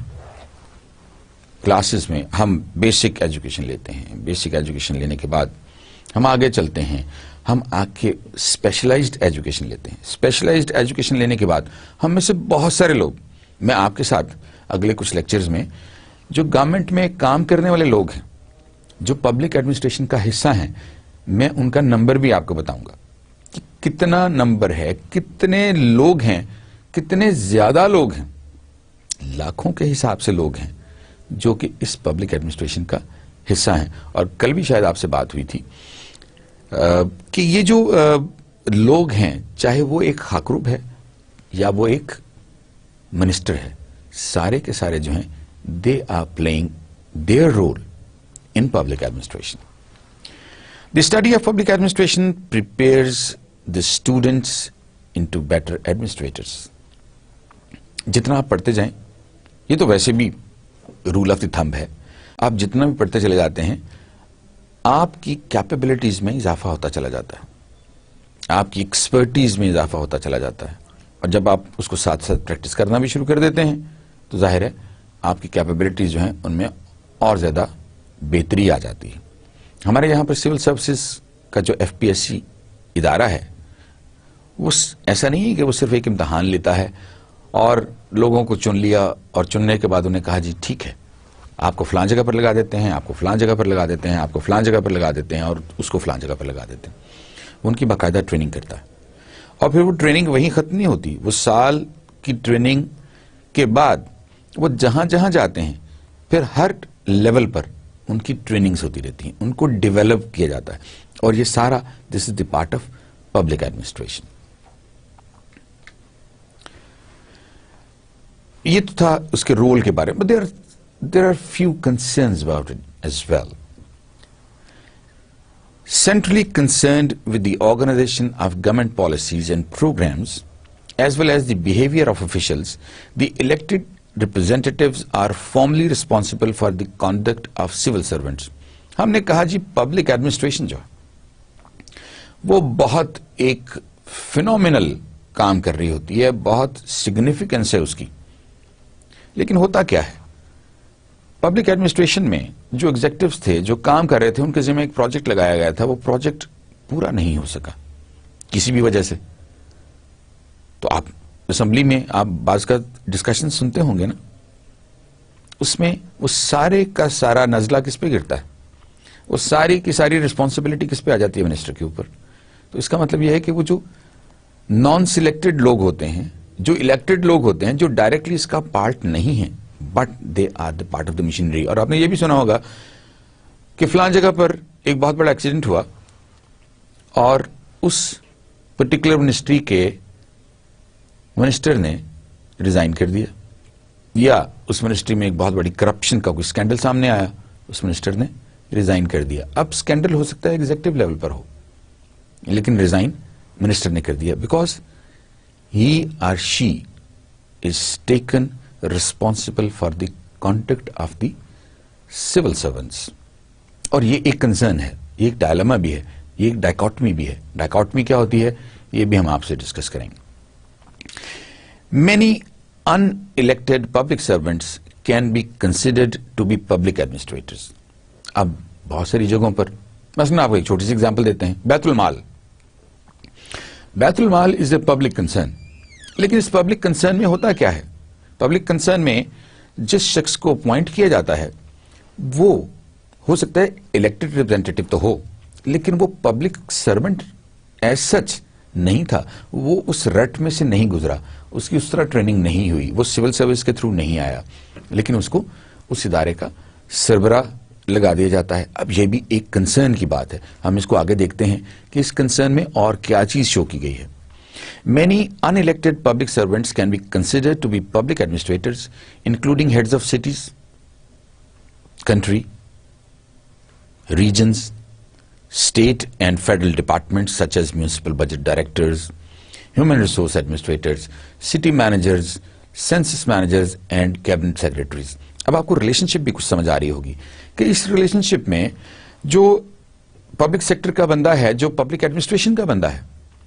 کلاسز میں، ہم بیسک ایجوکیشن لیتے ہیں، بیسک ایجوکیشن لینے کے بعد ہم آگے چلتے ہیں، ہم آگے اسپیشلائزڈ ایجوکیشن لیتے ہیں. اسپیشلائزڈ ایجوکیشن لینے کے بعد ہم میں سے بہت سارے لوگ، میں آپ کے ساتھ اگلے کچھ لیکچرز میں جو گورنمنٹ میں کام کرنے والے لوگ ہیں، جو پبلک ایڈمنسٹریشن کا حصہ ہیں، میں ان کا نمبر بھی آپ کو بتاؤں گا کہ کتنا نمبر ہے، کتنے لوگ ہیں، کتنے زیادہ لوگ ہیں، لاکھوں کے حساب سے لوگ ہیں جو کہ اس پبلک ایڈمنسٹریشن کا حصہ ہیں. اور کل بھی شاید آپ سے بات ہوئی تھی کہ یہ جو لوگ ہیں، چاہے وہ ایک خاکروب ہے یا وہ ایک منسٹر ہے، سارے کے سارے جو ہیں they are playing their role in public administration. The study of public administration prepares the students into better administrators. جتنا آپ پڑھتے جائیں، یہ تو ویسے بھی رول آف دی تھمب ہے، آپ جتنا بھی پڑھتے چلے جاتے ہیں آپ کی کیپیبلٹیز میں اضافہ ہوتا چلا جاتا ہے، آپ کی ایکسپرٹیز میں اضافہ ہوتا چلا جاتا ہے. اور جب آپ اس کو ساتھ ساتھ پریکٹس کرنا بھی شروع کر دیتے ہیں تو ظاہر ہے آپ کی کیپیبلٹیز جو ہیں ان میں اور زیادہ بہتری آ جاتی ہے. ہمارے یہاں پر سول سروسز کا جو ایف پی ایس سی ادارہ ہے، وہ ایسا نہیں ہے کہ وہ صرف ایک امتحان لیتا ہے اور لوگوں کو چن لیا اور چننے کے بعد انہیں کہا جی ٹھیک ہے آپ کو فلاں جگہ پر لگا دیتے ہیں، آپ کو فلاں جگہ پر لگا دیتے ہیں، آپ کو فلاں جگہ پر لگا دیتے ہیں اور اس کو فلاں جگہ پر لگا دیتے ہیں. ان کی باقاعدہ ٹریننگ کرتا ہے اور پھر وہ ٹریننگ وہیں ختم نہیں ہوتی، وہ سال کی ٹریننگ کے بعد وہ جہاں جہاں جاتے ہیں پھر ہر لیول پر ان کی ٹریننگز ہوتی رہتی ہیں، ان کو ڈیولپ کیا جاتا ہے. اور یہ سارا this is the part of public administration. یہ تو تھا اس کے رول کے بارے میں. There are few concerns about it as well. Centrally concerned with the organization of government policies and programs as well as the behavior of officials, the elected representatives are formally responsible for the conduct of civil servants. ہم نے کہا جی پبلک ایڈمنسٹریشن جو وہ بہت ایک فینومینل کام کر رہی ہوتی ہے، بہت سگنیفیکنس ہے اس کی. لیکن ہوتا کیا ہے، پبلک ایڈمنسٹریشن میں جو ایگزیکٹوز تھے، جو کام کر رہے تھے، ان کے ذمہ ایک پروجیکٹ لگایا گیا تھا، وہ پروجیکٹ پورا نہیں ہو سکا کسی بھی وجہ سے. تو آپ اسمبلی میں آپ بعض کا ڈسکشن سنتے ہوں گے نا، اس میں وہ سارے کا سارا نزلہ کس پہ گرتا ہے، وہ ساری کی ساری رسپانسبلٹی کس پہ آ جاتی ہے، منسٹر کے اوپر. تو اس کا مطلب یہ ہے کہ وہ جو نان سلیکٹڈ لوگ ہوتے ہیں، جو الیکٹڈ لوگ ہوتے ہیں، جو ڈائریکٹلی اس کا پارٹ نہیں ہیں، but they are the part of the machinery. اور آپ نے یہ بھی سنا ہوگا کہ فلان جگہ پر ایک بہت بڑا ایکسیڈنٹ ہوا اور اس پرٹیکولر منسٹری کے منسٹر نے ریزائن کر دیا، یا اس منسٹری میں ایک بہت بڑی کرپشن کا کوئی اسکینڈل سامنے آیا، اس منسٹر نے ریزائن کر دیا. اب اسکینڈل ہو سکتا ہے ایگزیکٹو لیول پر ہو، لیکن ریزائن منسٹر نے کر دیا because he or she is taken responsible for the conduct of the civil servants. اور یہ ایک کنسرن ہے، یہ ایک ڈائلما بھی ہے، یہ ایک ڈائکاٹمی بھی ہے. ڈائکاٹمی کیا ہوتی ہے یہ بھی ہم آپ سے ڈسکس کریں گے. Many unelected public servants can be considered to be public administrators. اب بہت ساری جگہوں پر مثلا آپ کو ایک چھوٹی سی ایگزامپل دیتے ہیں، بیت المال. بیت المال از اے پبلک کنسرن، لیکن اس پبلک کنسرن میں ہوتا کیا ہے، پبلک کنسرن میں جس شخص کو اپوائنٹ کیا جاتا ہے وہ ہو سکتا ہے الیکٹڈ ریپرزینٹیٹو تو ہو، لیکن وہ پبلک سرونٹ ایز سچ نہیں تھا، وہ اس رٹ میں سے نہیں گزرا، اس کی اس طرح ٹریننگ نہیں ہوئی، وہ سول سروس کے تھرو نہیں آیا، لیکن اس کو اس ادارے کا سربراہ لگا دیا جاتا ہے. اب یہ بھی ایک کنسرن کی بات ہے، ہم اس کو آگے دیکھتے ہیں کہ اس کنسرن میں اور کیا چیز شو کی گئی ہے. Many unelected public servants can be considered to be public administrators, including heads of cities, country, regions, state and federal departments such as municipal budget directors, human resource administrators, city managers, census managers and cabinet secretaries. اب آپ کو ریلیشن شپ بھی کچھ سمجھ آ رہی ہوگی کہ اس ریلیشن شپ میں جو پبلک سیکٹر کا بندہ ہے، جو پبلک ایڈمنسٹریشن کا بندہ ہے،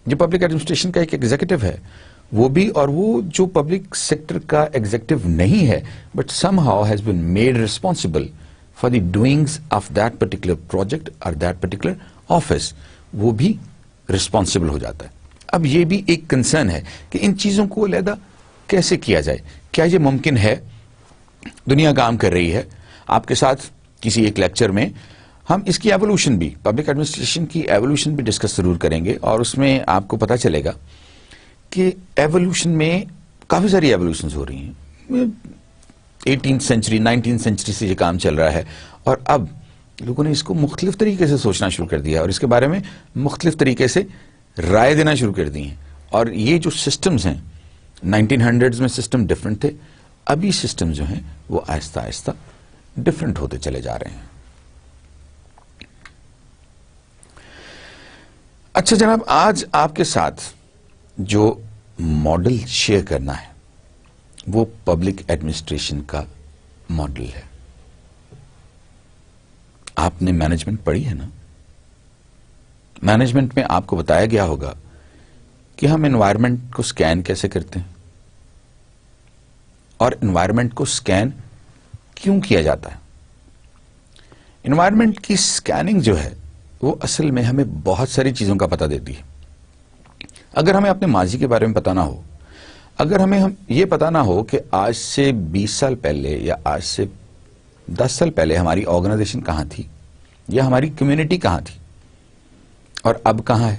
جو پبلک ایڈمنسٹریشن کا ایک ایگزیکٹو ہے، وہ بھی, اور وہ جو پبلک سیکٹر کا ایگزیکٹو نہیں ہے but some how has been made responsible for the doings of that particular project اور دیٹ پرٹیکولر آفس, وہ بھی ریسپانسبل ہو جاتا ہے. اب یہ بھی ایک کنسرن ہے کہ ان چیزوں کو علیحدہ کیسے کیا جائے. کیا یہ ممکن ہے؟ دنیا کام کر رہی ہے. آپ کے ساتھ کسی ایک لیکچر میں ہم اس کی ایوولوشن بھی, پبلک ایڈمنسٹریشن کی ایوولوشن بھی ڈسکس ضرور کریں گے, اور اس میں آپ کو پتا چلے گا کہ ایوولوشن میں کافی ساری ایوولوشنز ہو رہی ہیں. 18th سینچری 19th سینچری سے یہ کام چل رہا ہے, اور اب لوگوں نے اس کو مختلف طریقے سے سوچنا شروع کر دیا اور اس کے بارے میں مختلف طریقے سے رائے دینا شروع کر دی ہیں. اور یہ جو سسٹمز ہیں 1900s میں سسٹم ڈفرنٹ تھے, ابھی سسٹم جو ہیں وہ آہستہ آہستہ ڈفرنٹ ہوتے چلے جا رہے ہیں. اچھا جناب, آج آپ کے ساتھ جو ماڈل شیئر کرنا ہے وہ پبلک ایڈمنسٹریشن کا ماڈل ہے. آپ نے مینجمنٹ پڑھی ہے نا؟ مینجمنٹ میں آپ کو بتایا گیا ہوگا کہ ہم انوائرمنٹ کو سکین کیسے کرتے ہیں اور انوائرمنٹ کو سکین کیوں کیا جاتا ہے. انوائرمنٹ کی سکیننگ جو ہے وہ اصل میں ہمیں بہت ساری چیزوں کا پتہ دیتی ہے. اگر ہمیں اپنے ماضی کے بارے میں پتہ نہ ہو, اگر ہمیں یہ پتہ نہ ہو کہ آج سے 20 سال پہلے یا آج سے 10 سال پہلے ہماری آرگنائزیشن کہاں تھی یا ہماری کمیونٹی کہاں تھی اور اب کہاں ہے.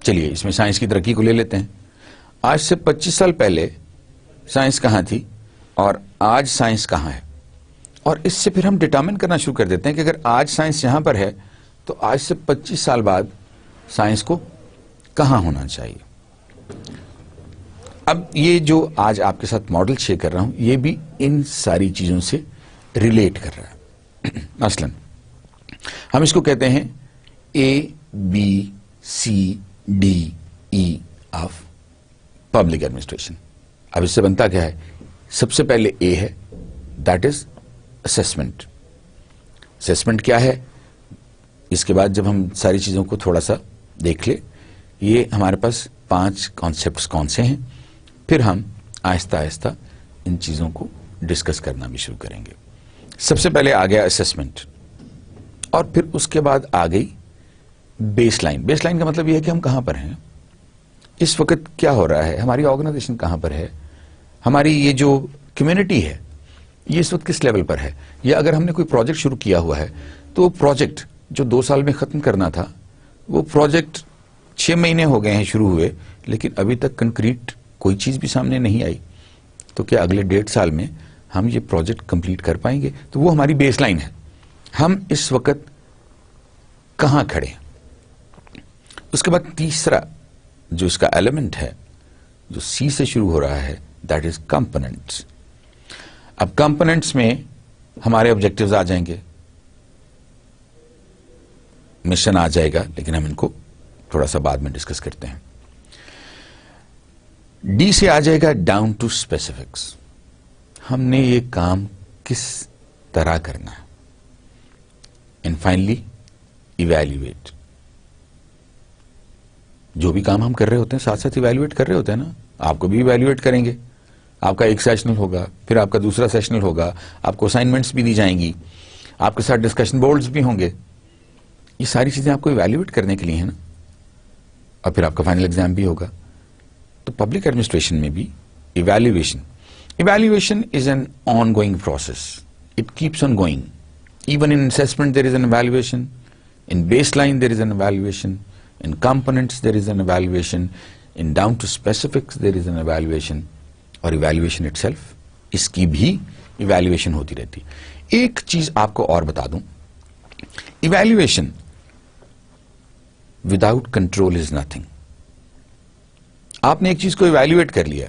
چلیے اس میں سائنس کی ترقی کو لے لیتے ہیں. آج سے 25 سال پہلے سائنس کہاں تھی اور آج سائنس کہاں ہے, اور اس سے پھر ہم ڈٹرمن کرنا شروع کر دیتے ہیں کہ اگر آج سائنس یہاں پر ہے تو آج سے 25 سال بعد سائنس کو کہاں ہونا چاہیے. اب یہ جو آج آپ کے ساتھ ماڈل شیئر کر رہا ہوں یہ بھی ان ساری چیزوں سے ریلیٹ کر رہا ہے. مثلا ہم اس کو کہتے ہیں ABCDE آف پبلک ایڈمنسٹریشن. اب اس سے بنتا کیا ہے؟ سب سے پہلے A ہے, دیٹ از اسسمنٹ. اسسمنٹ کیا ہے؟ اس کے بعد جب ہم ساری چیزوں کو تھوڑا سا دیکھ لیں, یہ ہمارے پاس 5 کانسیپٹس کون سے ہیں, پھر ہم آہستہ آہستہ ان چیزوں کو ڈسکس کرنا بھی شروع کریں گے. سب سے پہلے آ گیا اسسمنٹ, اور پھر اس کے بعد آ گئی بیس لائن. بیس لائن کا مطلب یہ ہے کہ ہم کہاں پر ہیں, اس وقت کیا ہو رہا ہے, ہماری آرگنائزیشن کہاں پر ہے, ہماری یہ جو کمیونٹی ہے یہ اس وقت کس لیول پر ہے. یا اگر ہم نے کوئی پروجیکٹ شروع کیا ہوا ہے تو وہ پروجیکٹ جو 2 سال میں ختم کرنا تھا وہ پروجیکٹ 6 مہینے ہو گئے ہیں شروع ہوئے, لیکن ابھی تک کنکریٹ کوئی چیز بھی سامنے نہیں آئی, تو کیا اگلے 1.5 سال میں ہم یہ پروجیکٹ کمپلیٹ کر پائیں گے؟ تو وہ ہماری بیس لائن ہے, ہم اس وقت کہاں کھڑے ہیں. اس کے بعد تیسرا جو اس کا ایلیمنٹ ہے جو سی سے شروع ہو رہا ہے, دیٹ از کمپوننٹس. اب کمپوننٹس میں ہمارے آبجیکٹیوز آ جائیں گے, مشن آ جائے گا, لیکن ہم ان کو تھوڑا سا بعد میں ڈسکس کرتے ہیں. ڈی سے آ جائے گا ڈاؤن ٹو اسپیسیفکس, ہم نے یہ کام کس طرح کرنا ہے. اینڈ فائنلی ایویلیویٹ, جو بھی کام ہم کر رہے ہوتے ہیں ساتھ ساتھ ایویلیویٹ کر رہے ہوتے ہیں نا. آپ کو بھی ایویلیویٹ کریں گے, آپ کا ایک سیشنل ہوگا, پھر آپ کا دوسرا سیشنل ہوگا, آپ کو اسائنمنٹس بھی دی جائیں گی, آپ کے ساتھ ڈسکشن بورڈز بھی ہوں گے. یہ ساری چیزیں آپ کو ایویلیویٹ کرنے کے لیے ہیں نا, اور پھر آپ کا فائنل ایگزام بھی ہوگا. تو پبلک ایڈمنسٹریشن میں بھی evaluation is an on going process, it keeps on going. Even in assessment there is an evaluation, in base line there is an evaluation, in components there is an evaluation, in down to specifics there is an evaluation, اور evaluation itself اس کی بھی evaluation ہوتی رہتی. ایک چیز آپ کو اور بتا دوں, evaluation without control is nothing. آپ نے ایک چیز کو evaluate کر لیا,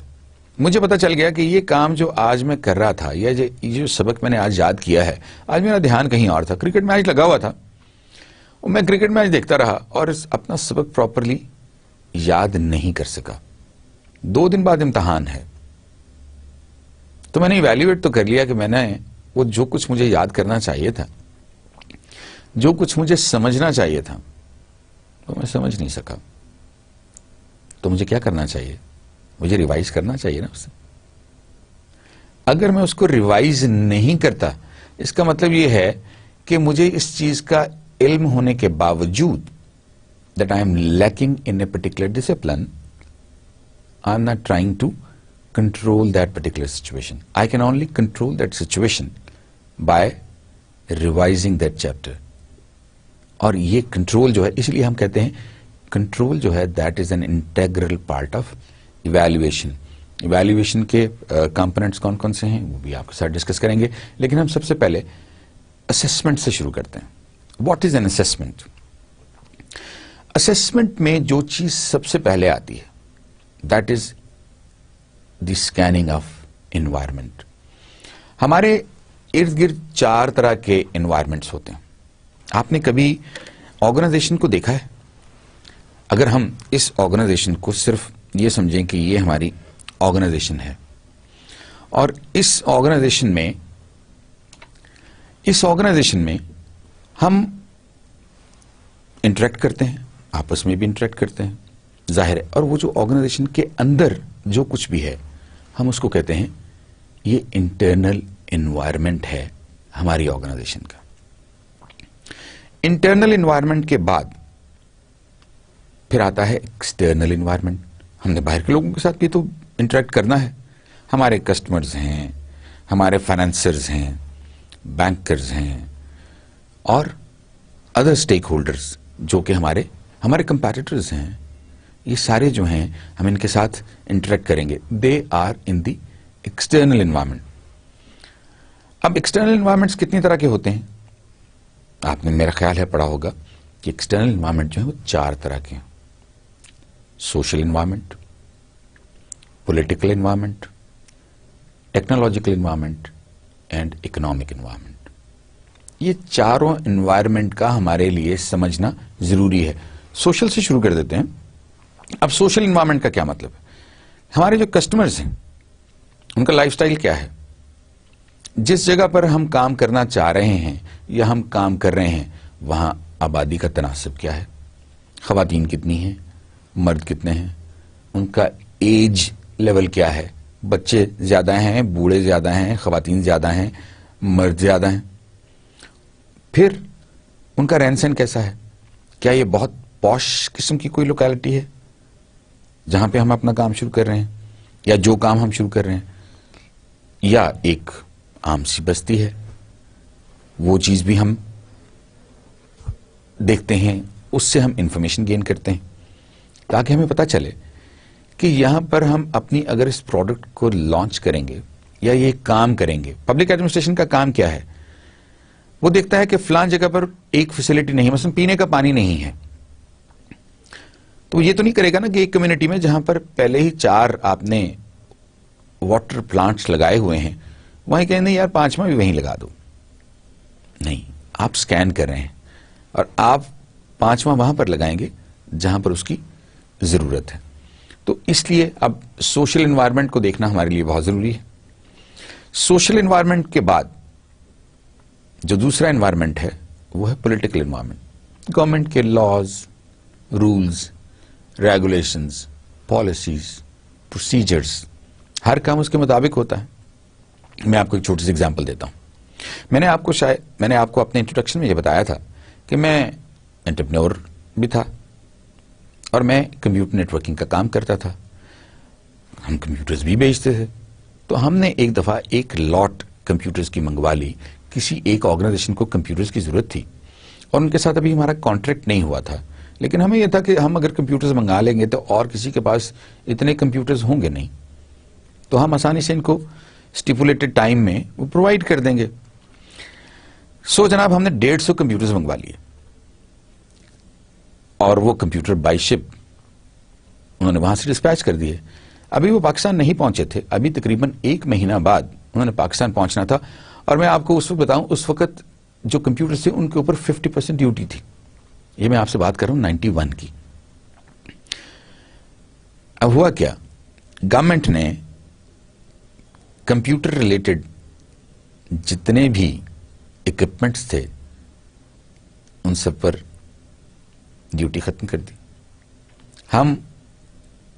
مجھے پتا چل گیا کہ یہ کام جو آج میں کر رہا تھا یا یہ جو سبق میں نے آج یاد کیا ہے, آج میرا دھیان کہیں اور تھا, کرکٹ میچ لگا ہوا تھا, میں کرکٹ میچ دیکھتا رہا اور اپنا سبق پراپرلی یاد نہیں کر سکا. 2 دن بعد امتحان ہے, تو میں نے ایویلیویٹ تو کر لیا کہ میں نے وہ جو کچھ مجھے یاد کرنا چاہیے تھا, جو کچھ مجھے سمجھنا چاہیے تھا, تو میں سمجھ نہیں سکا. تو مجھے کیا کرنا چاہیے؟ مجھے ریوائز کرنا چاہیے نا اسے. اگر میں اس کو ریوائز نہیں کرتا اس کا مطلب یہ ہے کہ مجھے اس چیز کا علم ہونے کے باوجود that I am lacking in a particular discipline, I am not trying to control that particular situation. I can only control that situation by revising that chapter. اور یہ کنٹرول جو ہے اس لیے ہم کہتے ہیں کنٹرول جو ہے that is an integral part of evaluation. Evaluation کے کمپوننٹس کون کون سے ہیں وہ بھی آپ کے ساتھ ڈسکس کریں گے, لیکن ہم سب سے پہلے اسیسمنٹ سے شروع کرتے ہیں. What is an assessment? Assessment میں جو چیز سب سے پہلے آتی ہے that is the scanning of environment. ہمارے ارد گرد 4 طرح کے انوائرمنٹس ہوتے ہیں. آپ نے کبھی آرگنائزیشن کو دیکھا ہے؟ اگر ہم اس آرگنائزیشن کو صرف یہ سمجھیں کہ یہ ہماری آرگنائزیشن ہے اور اس آرگنائزیشن میں ہم انٹریکٹ کرتے ہیں, آپس میں بھی انٹریکٹ کرتے ہیں ظاہر ہے, اور وہ جو آرگنائزیشن کے اندر جو کچھ بھی ہے ہم اس کو کہتے ہیں یہ انٹرنل انوائرمنٹ ہے ہماری آرگنائزیشن کا. انٹرنل انوائرمنٹ کے بعد پھر آتا ہے ایکسٹرنل انوائرمنٹ. ہم نے باہر کے لوگوں کے ساتھ بھی تو انٹریکٹ کرنا ہے. ہمارے کسٹمرز ہیں, ہمارے فائنینسرز ہیں, بینکرز ہیں اور ادر اسٹیک ہولڈرز جو کہ ہمارے کمپیٹیٹرز ہیں. یہ سارے جو ہیں ہم ان کے ساتھ انٹریکٹ کریں گے. They are in the external environment. اب ایکسٹرنل انوائرمنٹس کتنی طرح کے ہوتے ہیں؟ آپ نے میرا خیال ہے پڑھا ہوگا کہ ایکسٹرنل انوائرمنٹ جو ہے وہ 4 طرح کے ہیں. Social environment, political environment, technological environment and economic environment. یہ چاروں انوائرمنٹ کا ہمارے لیے سمجھنا ضروری ہے. سوشل سے شروع کر دیتے ہیں. اب سوشل انوائرمنٹ کا کیا مطلب ہے؟ ہمارے جو کسٹمرز ہیں ان کا لائف سٹائل کیا ہے؟ جس جگہ پر ہم کام کرنا چاہ رہے ہیں یا ہم کام کر رہے ہیں وہاں آبادی کا تناسب کیا ہے؟ خواتین کتنی ہیں, مرد کتنے ہیں, ان کا ایج لیول کیا ہے؟ بچے زیادہ ہیں, بوڑھے زیادہ ہیں, خواتین زیادہ ہیں, مرد زیادہ ہیں. پھر ان کا رہن سہن کیسا ہے؟ کیا یہ بہت پوش قسم کی کوئی لوکیلٹی ہے جہاں پہ ہم اپنا کام شروع کر رہے ہیں یا جو کام ہم شروع کر رہے ہیں, یا ایک عام سی بستی ہے؟ وہ چیز بھی ہم دیکھتے ہیں, اس سے ہم انفارمیشن گین کرتے ہیں تاکہ ہمیں پتہ چلے کہ یہاں پر ہم اپنی اگر اس پروڈکٹ کو لانچ کریں گے یا یہ کام کریں گے. پبلک ایڈمنسٹریشن کا کام کیا ہے؟ وہ دیکھتا ہے کہ فلان جگہ پر ایک فیسلٹی نہیں ہے, مثلا پینے کا پانی نہیں ہے, تو یہ تو نہیں کرے گا نا کہ ایک کمیونٹی میں جہاں پر پہلے ہی 4 آپ نے واٹر پلانٹس لگائے ہوئے ہیں وہیں کہیں نہیں یار 5واں بھی وہیں لگا دو. نہیں, آپ سکین کر رہے ہیں اور آپ 5واں وہاں پر لگائیں گے جہاں پر اس کی ضرورت ہے. تو اس لیے اب سوشل انوائرمنٹ کو دیکھنا ہمارے لیے بہت ضروری ہے. سوشل انوائرمنٹ کے بعد جو دوسرا انوائرمنٹ ہے وہ ہے پولیٹیکل انوائرمنٹ. گورنمنٹ کے laws, rules, regulations, policies, procedures, ہر کام اس کے مطابق ہوتا ہے. میں آپ کو ایک چھوٹی سی ایگزامپل دیتا ہوں. میں نے آپ کو اپنے انٹروڈکشن میں یہ بتایا تھا کہ میں انٹرپرینور بھی تھا اور میں کمپیوٹر نیٹورکنگ کا کام کرتا تھا. ہم کمپیوٹرز بھی بیچتے تھے. تو ہم نے ایک دفعہ ایک لاٹ کمپیوٹرز کی منگوا لی. کسی ایک آرگنائزیشن کو کمپیوٹرز کی ضرورت تھی اور ان کے ساتھ ابھی ہمارا کانٹریکٹ نہیں ہوا تھا, لیکن ہمیں یہ تھا کہ ہم اگر کمپیوٹرز منگا لیں گے تو اور کسی کے پاس اتنے کمپیوٹرز ہوں گے نہیں, تو ہم آسانی سے ان کو اسٹیپولیٹڈ ٹائم میں وہ پرووائڈ کر دیں گے. سو جناب ہم نے 150 کمپیوٹرز منگوا لیے اور وہ کمپیوٹر بائی شپ انہوں نے وہاں سے ڈسپیچ کر دیے. ابھی وہ پاکستان نہیں پہنچے تھے, ابھی تقریباً 1 مہینہ بعد انہوں نے پاکستان پہنچنا تھا. اور میں آپ کو اس وقت بتاؤں, اس وقت جو کمپیوٹر تھے ان کے اوپر 50% ڈیوٹی تھی. یہ میں آپ سے بات کر رہا ہوں 91 کی. اب ہوا کیا, گورنمنٹ نے کمپیوٹر ریلیٹڈ جتنے بھی اکوپمنٹس تھے ان سب پر ڈیوٹی ختم کر دی. ہم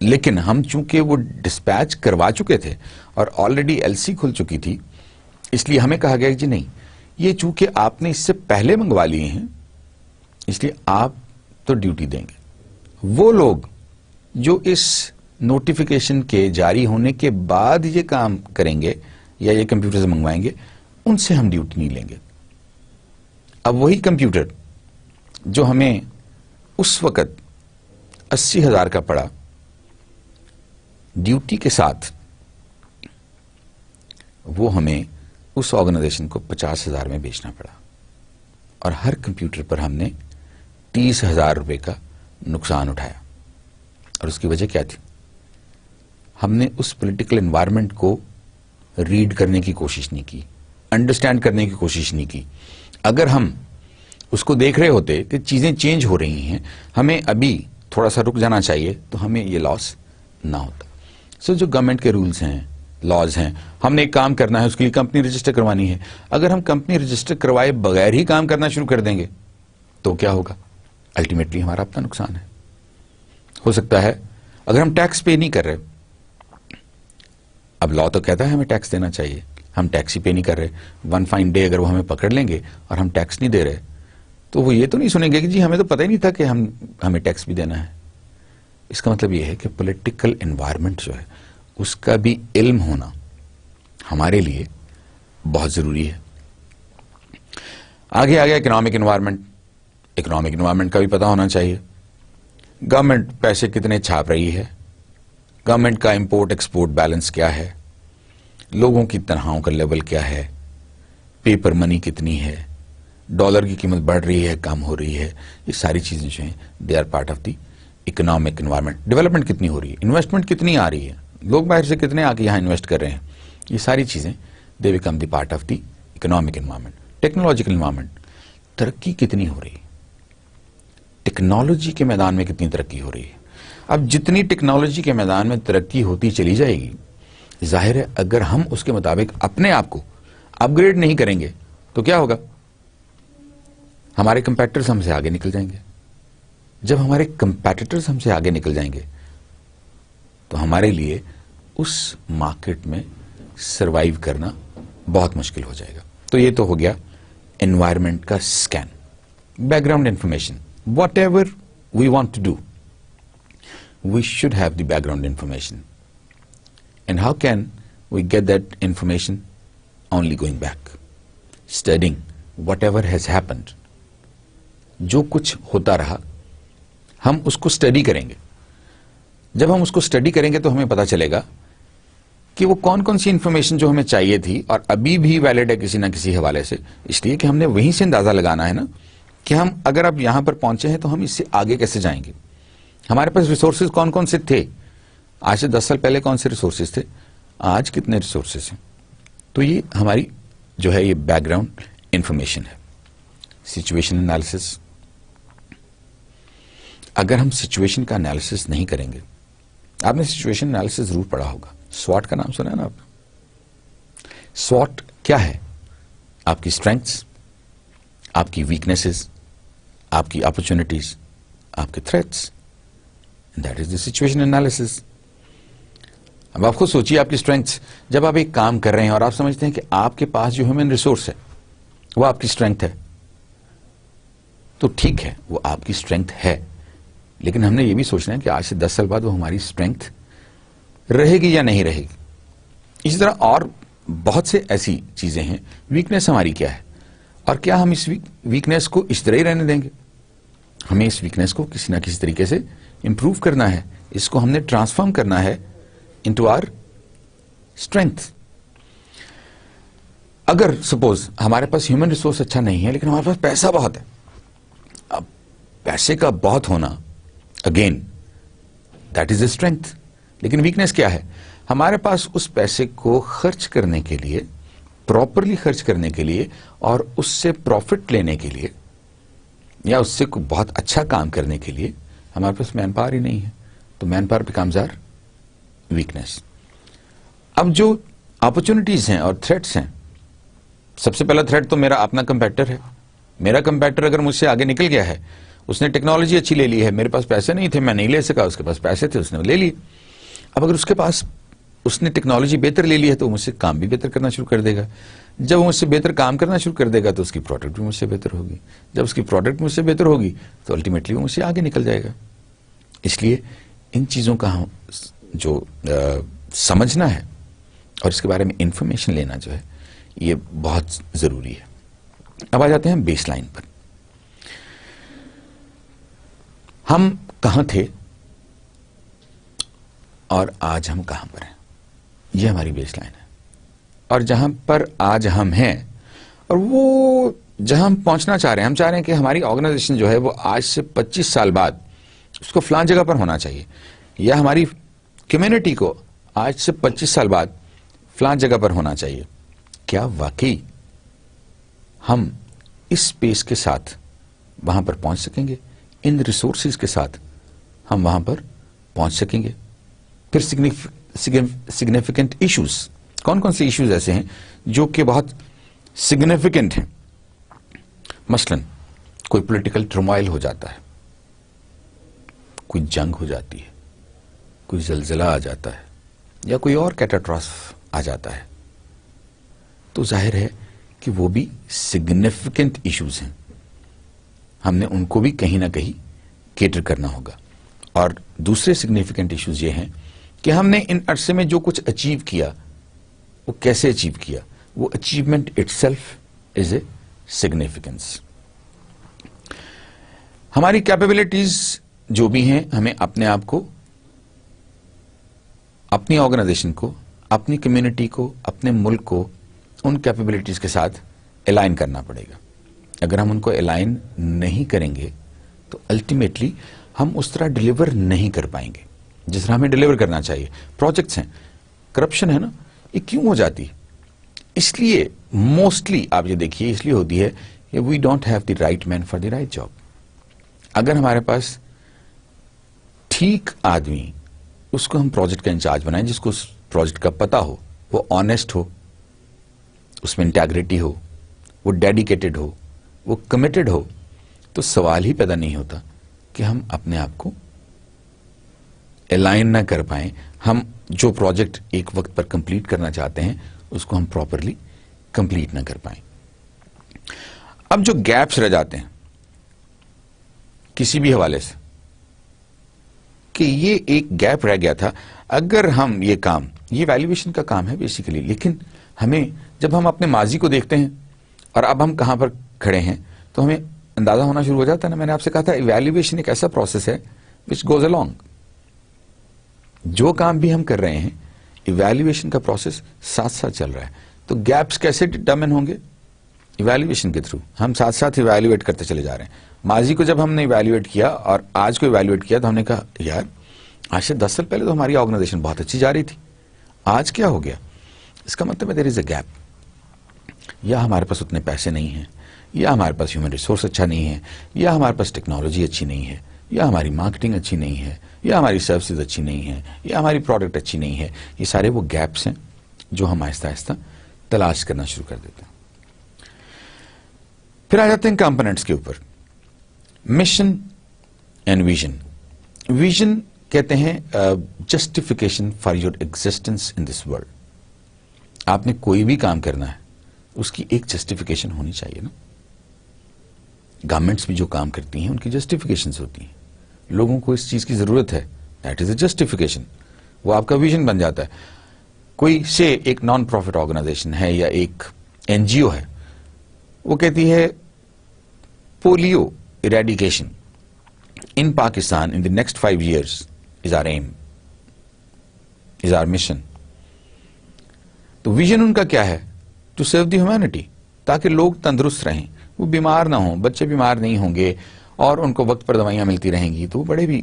لیکن ہم چونکہ وہ ڈسپیچ کروا چکے تھے اور آلریڈی ایل سی کھل چکی تھی، اس لیے ہمیں کہا گیا کہ جی نہیں، یہ چونکہ آپ نے اس سے پہلے منگوا لیے ہیں اس لیے آپ تو ڈیوٹی دیں گے۔ وہ لوگ جو اس نوٹیفیکیشن کے جاری ہونے کے بعد یہ کام کریں گے یا یہ کمپیوٹر سے منگوائیں گے، ان سے ہم ڈیوٹی نہیں لیں گے۔ اب وہی کمپیوٹر جو ہمیں اس وقت 80,000 کا پڑا، ڈیوٹی کے ساتھ وہ ہمیں اس آرگنائزیشن کو 50,000 میں بیچنا پڑا، اور ہر کمپیوٹر پر ہم نے 30,000 روپے کا نقصان اٹھایا۔ اور اس کی وجہ کیا تھی؟ ہم نے اس پولیٹیکل انوائرمنٹ کو ریڈ کرنے کی کوشش نہیں کی، انڈرسٹینڈ کرنے کی کوشش نہیں کی۔ اگر ہم اس کو دیکھ رہے ہوتے کہ چیزیں چینج ہو رہی ہیں، ہمیں ابھی تھوڑا سا رک جانا چاہیے، تو ہمیں یہ لاس نہ ہوتا۔ جو گورنمنٹ کے رولز ہیں، لاز ہیں، ہم نے ایک کام کرنا ہے، اس کے لیے کمپنی رجسٹر کروانی ہے۔ اگر ہم کمپنی رجسٹر کروائے بغیر ہی کام کرنا شروع کر دیں گے تو کیا ہوگا؟ الٹیمیٹلی ہمارا اپنا نقصان ہے۔ ہو سکتا ہے اگر ہم ٹیکس پے نہیں کر رہے، اب لا تو کہتا ہے ہمیں ٹیکس دینا چاہیے، ہم ٹیکس ہی پے نہیں کر رہے، ون فائن ڈے اگر وہ ہمیں پکڑ لیں گے اور ہم ٹیکس نہیں دے رہے، تو وہ یہ تو نہیں سنیں گے کہ جی ہمیں تو پتہ ہی نہیں تھا کہ ہمیں ٹیکس بھی دینا ہے۔ اس کا مطلب یہ ہے کہ پولیٹیکل انوائرمنٹ جو ہے اس کا بھی علم ہونا ہمارے لیے بہت ضروری ہے۔ آگے اکنامک انوائرمنٹ، اکنامک انوائرمنٹ کا بھی پتہ ہونا چاہیے۔ گورنمنٹ پیسے کتنے چھاپ رہی ہے، گورنمنٹ کا امپورٹ ایکسپورٹ بیلنس کیا ہے، لوگوں کی تنخواہوں کا لیول کیا ہے، پیپر منی کتنی ہے، ڈالر کی قیمت بڑھ رہی ہے کم ہو رہی ہے، یہ ساری چیزیں جو ہیں they are part of the economic environment. Development کتنی ہو رہی ہے، انویسٹمنٹ کتنی آ رہی ہے، لوگ باہر سے کتنے آ کے یہاں انویسٹ کر رہے ہیں، یہ ساری چیزیں they become the part of the economic environment. Technological environment, ترقی کتنی ہو رہی ہے، ٹیکنالوجی کے میدان میں کتنی ترقی ہو رہی ہے۔ اب جتنی ٹیکنالوجی کے میدان میں ترقی ہوتی چلی جائے گی، ظاہر ہے اگر ہم اس کے مطابق اپنے آپ کو اپ گریڈ نہیں کریں گے تو کیا ہوگا؟ ہمارے کمپیٹیٹرز ہم سے آگے نکل جائیں گے۔ جب ہمارے کمپیٹیٹرز ہم سے آگے نکل جائیں گے تو ہمارے لیے اس مارکیٹ میں سروائیو کرنا بہت مشکل ہو جائے گا۔ تو یہ تو ہو گیا انوائرمنٹ کا scan. Background information, whatever we want to do we should have the background information. And how can we get that information? Only going back, studying whatever has happened. جو کچھ ہوتا رہا ہم اس کو اسٹڈی کریں گے۔ جب ہم اس کو اسٹڈی کریں گے تو ہمیں پتا چلے گا کہ وہ کون کون سی انفارمیشن جو ہمیں چاہیے تھی اور ابھی بھی ویلڈ ہے کسی نہ کسی حوالے سے، اس لیے کہ ہم نے وہیں سے اندازہ لگانا ہے نا کہ ہم اگر اب یہاں پر پہنچے ہیں تو ہم اس سے آگے کیسے جائیں گے۔ ہمارے پاس ریسورسز کون کون سے تھے، آج سے 10 سال پہلے کون سے ریسورسز تھے، آج کتنے ریسورسز ہیں۔ تو یہ ہماری جو ہے یہ بیک گراؤنڈ انفارمیشن ہے۔ سچویشن انالیسس، اگر ہم سچویشن کا انالیسس نہیں کریں گے، آپ نے سچویشن انالیسس ضرور پڑھا ہوگا، سوٹ کا نام سنا ہے نا آپ نے؟ سوٹ کیا ہے؟ آپ کی اسٹرینگتھس، آپ کی ویکنیسز، آپ کی اپرچونٹیز، آپ کے threats, that is the situation analysis. اب آپ خود سوچیے، آپ کی اسٹرینگتھس، جب آپ ایک کام کر رہے ہیں اور آپ سمجھتے ہیں کہ آپ کے پاس جو ہیومن ریسورس ہے وہ آپ کی اسٹرینگتھ ہے، تو ٹھیک ہے وہ آپ کی اسٹرینگتھ ہے، لیکن ہم نے یہ بھی سوچنا ہے کہ آج سے 10 سال بعد وہ ہماری اسٹرینگتھ رہے گی یا نہیں رہے گی۔ اسی طرح اور بہت سے ایسی چیزیں ہیں۔ ویکنیس ہماری کیا ہے، اور کیا ہم اس ویکنیس کو اس طرح ہی رہنے دیں گے؟ ہمیں اس ویکنیس کو کسی نہ کسی طریقے سے امپروو کرنا ہے، اس کو ہم نے ٹرانسفارم کرنا ہے انٹو آر اسٹرینگتھ۔ اگر سپوز ہمارے پاس ہیومن ریسورس اچھا نہیں ہے لیکن ہمارے پاس پیسہ بہت ہے، اب پیسے کا بہت ہونا again that is a strength, لیکن ویکنیس کیا ہے؟ ہمارے پاس اس پیسے کو خرچ کرنے کے لیے، پراپرلی خرچ کرنے کے لیے اور اس سے پروفٹ لینے کے لیے یا اس سے بہت اچھا کام کرنے کے لیے ہمارے پاس مین پاور ہی نہیں ہے، تو man power becomes our weakness. اب جو اپرچونٹیز ہیں اور تھریٹس ہیں، سب سے پہلا تھریٹ تو میرا اپنا کمپیٹر ہے۔ میرا کمپیٹر اگر مجھ سے آگے نکل گیا ہے، اس نے ٹیکنالوجی اچھی لے لی ہے, میرے پاس پیسے نہیں تھے, میں نہیں لے سکا, اس کے پاس پیسے تھے, اس نے لے لیے. اب اگر اس نے ٹیکنالوجی بہتر لے لی ہے تو مجھ سے کام بھی بہتر کرنا شروع کر دے گا. جب وہ مجھ سے بہتر کام کرنا شروع کر دے گا تو اس کی پروڈکٹ بھی مجھ سے بہتر ہوگی. جب اس کی پروڈکٹ مجھ سے بہتر ہوگی تو الٹیمیٹلی وہ مجھ سے آگے نکل جائے گا. اس لیے ان چیزوں کا جو سمجھنا ہے اور اس کے بارے میں انفارمیشن لینا جو ہے یہ بہت ضروری ہے. اب آ جاتے ہیں بیس لائن پر. ہم کہاں تھے اور آج ہم کہاں پر ہیں, یہ ہماری بیس لائن ہے. اور جہاں پر آج ہم ہیں اور وہ جہاں ہم پہنچنا چاہ رہے ہیں, ہم چاہ رہے ہیں کہ ہماری آرگنائزیشن جو ہے وہ آج سے 25 سال بعد اس کو فلاں جگہ پر ہونا چاہیے, یا ہماری کمیونٹی کو آج سے 25 سال بعد فلاں جگہ پر ہونا چاہیے. کیا واقعی ہم اس سپیس کے ساتھ وہاں پر پہنچ سکیں گے؟ ان ریسورسز کے ساتھ ہم وہاں پر پہنچ سکیں گے؟ پھر سگنیفیکنٹ ایشوز, کون کون سے ایشوز ایسے ہیں جو کہ بہت سگنیفیکنٹ ہیں؟ مثلا کوئی پولیٹیکل ٹرموائل ہو جاتا ہے, کوئی جنگ ہو جاتی ہے, کوئی زلزلہ آ جاتا ہے, یا کوئی اور کیٹاسٹروف آ جاتا ہے, تو ظاہر ہے کہ وہ بھی سگنیفیکنٹ ایشوز ہیں. ہم نے ان کو بھی کہیں نہ کہیں کیٹر کرنا ہوگا. اور دوسرے سگنیفیکنٹ ایشوز یہ ہیں کہ ہم نے ان عرصے میں جو کچھ اچیو کیا وہ کیسے اچیو کیا, وہ achievement it self is a significance. ہماری کیپیبلٹیز جو بھی ہیں ہمیں اپنے آپ کو, اپنی آرگنائزیشن کو, اپنی کمیونٹی کو, اپنے ملک کو ان کیپیبلٹیز کے ساتھ الائن کرنا پڑے گا. اگر ہم ان کو الائن نہیں کریں گے تو الٹیمیٹلی ہم اس طرح ڈیلیور نہیں کر پائیں گے جس طرح ہمیں ڈیلیور کرنا چاہیے. پروجیکٹس ہیں, کرپشن ہے نا, یہ کیوں ہو جاتی؟ اس لیے موسٹلی آپ یہ دیکھیے اس لیے ہوتی ہے کہ we don't have the right man for the right job. اگر ہمارے پاس ٹھیک آدمی, اس کو ہم پروجیکٹ کا انچارج بنائیں جس کو اس پروجیکٹ کا پتا ہو, وہ آنےسٹ ہو, اس میں انٹیگریٹی ہو, وہ ڈیڈیکیٹڈ ہو, وہ کمیٹڈ ہو, تو سوال ہی پیدا نہیں ہوتا کہ ہم اپنے آپ کو الائن نہ کر پائیں. ہم جو پروجیکٹ ایک وقت پر کمپلیٹ کرنا چاہتے ہیں اس کو ہم پراپرلی کمپلیٹ نہ کر پائیں. اب جو گیپس رہ جاتے ہیں کسی بھی حوالے سے کہ یہ ایک گیپ رہ گیا تھا, اگر ہم یہ کام, یہ ویلیویشن کا کام ہے بیسیکلی, لیکن ہمیں جب ہم اپنے ماضی کو دیکھتے ہیں اور اب ہم کہاں پر کھڑے ہیں تو ہمیں اندازہ ہونا شروع ہو جاتا ہے نا. میں نے آپ سے کہا تھا ایویلیویشن ایک ایسا پروسیس ہے وچ گوز along. جو کام بھی ہم کر رہے ہیں ایویلیویشن کا پروسیس ساتھ ساتھ چل رہا ہے. تو گیپس کیسے ڈٹرمن ہوں گے؟ ایویلیویشن کے تھرو. ہم ساتھ ساتھ ایویلیویٹ کرتے چلے جا رہے ہیں. ماضی کو جب ہم نے ایویلیویٹ کیا اور آج کو ایویلیویٹ کیا تو ہم نے کہا یار آج سے 10 سال پہلے تو ہماری آرگنائزیشن بہت اچھی جا رہی تھی, آج کیا ہو گیا؟ اس کا مطلب ہے دیر از اے گیپ. یا ہمارے پاس اتنے پیسے نہیں ہیں, یا ہمارے پاس ہیومن ریسورس اچھا نہیں ہے, یا ہمارے پاس ٹیکنالوجی اچھی نہیں ہے, یا ہماری مارکیٹنگ اچھی نہیں ہے, یا ہماری سروسز اچھی نہیں ہیں, یا ہماری پروڈکٹ اچھی نہیں ہے. یہ سارے وہ گیپس ہیں جو ہم آہستہ آہستہ تلاش کرنا شروع کر دیتے ہیں. پھر آ جاتے ہیں کمپوننٹس کے اوپر. Mission and vision. ویژن کہتے ہیں justification for your existence in this world. آپ نے کوئی بھی کام کرنا ہے اس کی ایک جسٹیفیکیشن ہونی چاہیے نا. گورنمنٹس بھی جو کام کرتی ہیں ان کی جسٹیفیکیشنز ہوتی ہیں. لوگوں کو اس چیز کی ضرورت ہے, دیٹ از اے جسٹیفیکیشن, وہ آپ کا ویژن بن جاتا ہے. کوئی سے ایک نان پروفٹ آرگنائزیشن ہے یا ایک NGO ہے, وہ کہتی ہے polio eradication in Pakistan in the next 5 years is our aim, is our mission. تو ویژن ان کا کیا ہے؟ ٹو سرو دی ہیومینٹی, تاکہ لوگ تندرست رہیں, وہ بیمار نہ ہوں, بچے بیمار نہیں ہوں گے اور ان کو وقت پر دوائیاں ملتی رہیں گی تو وہ بڑے بھی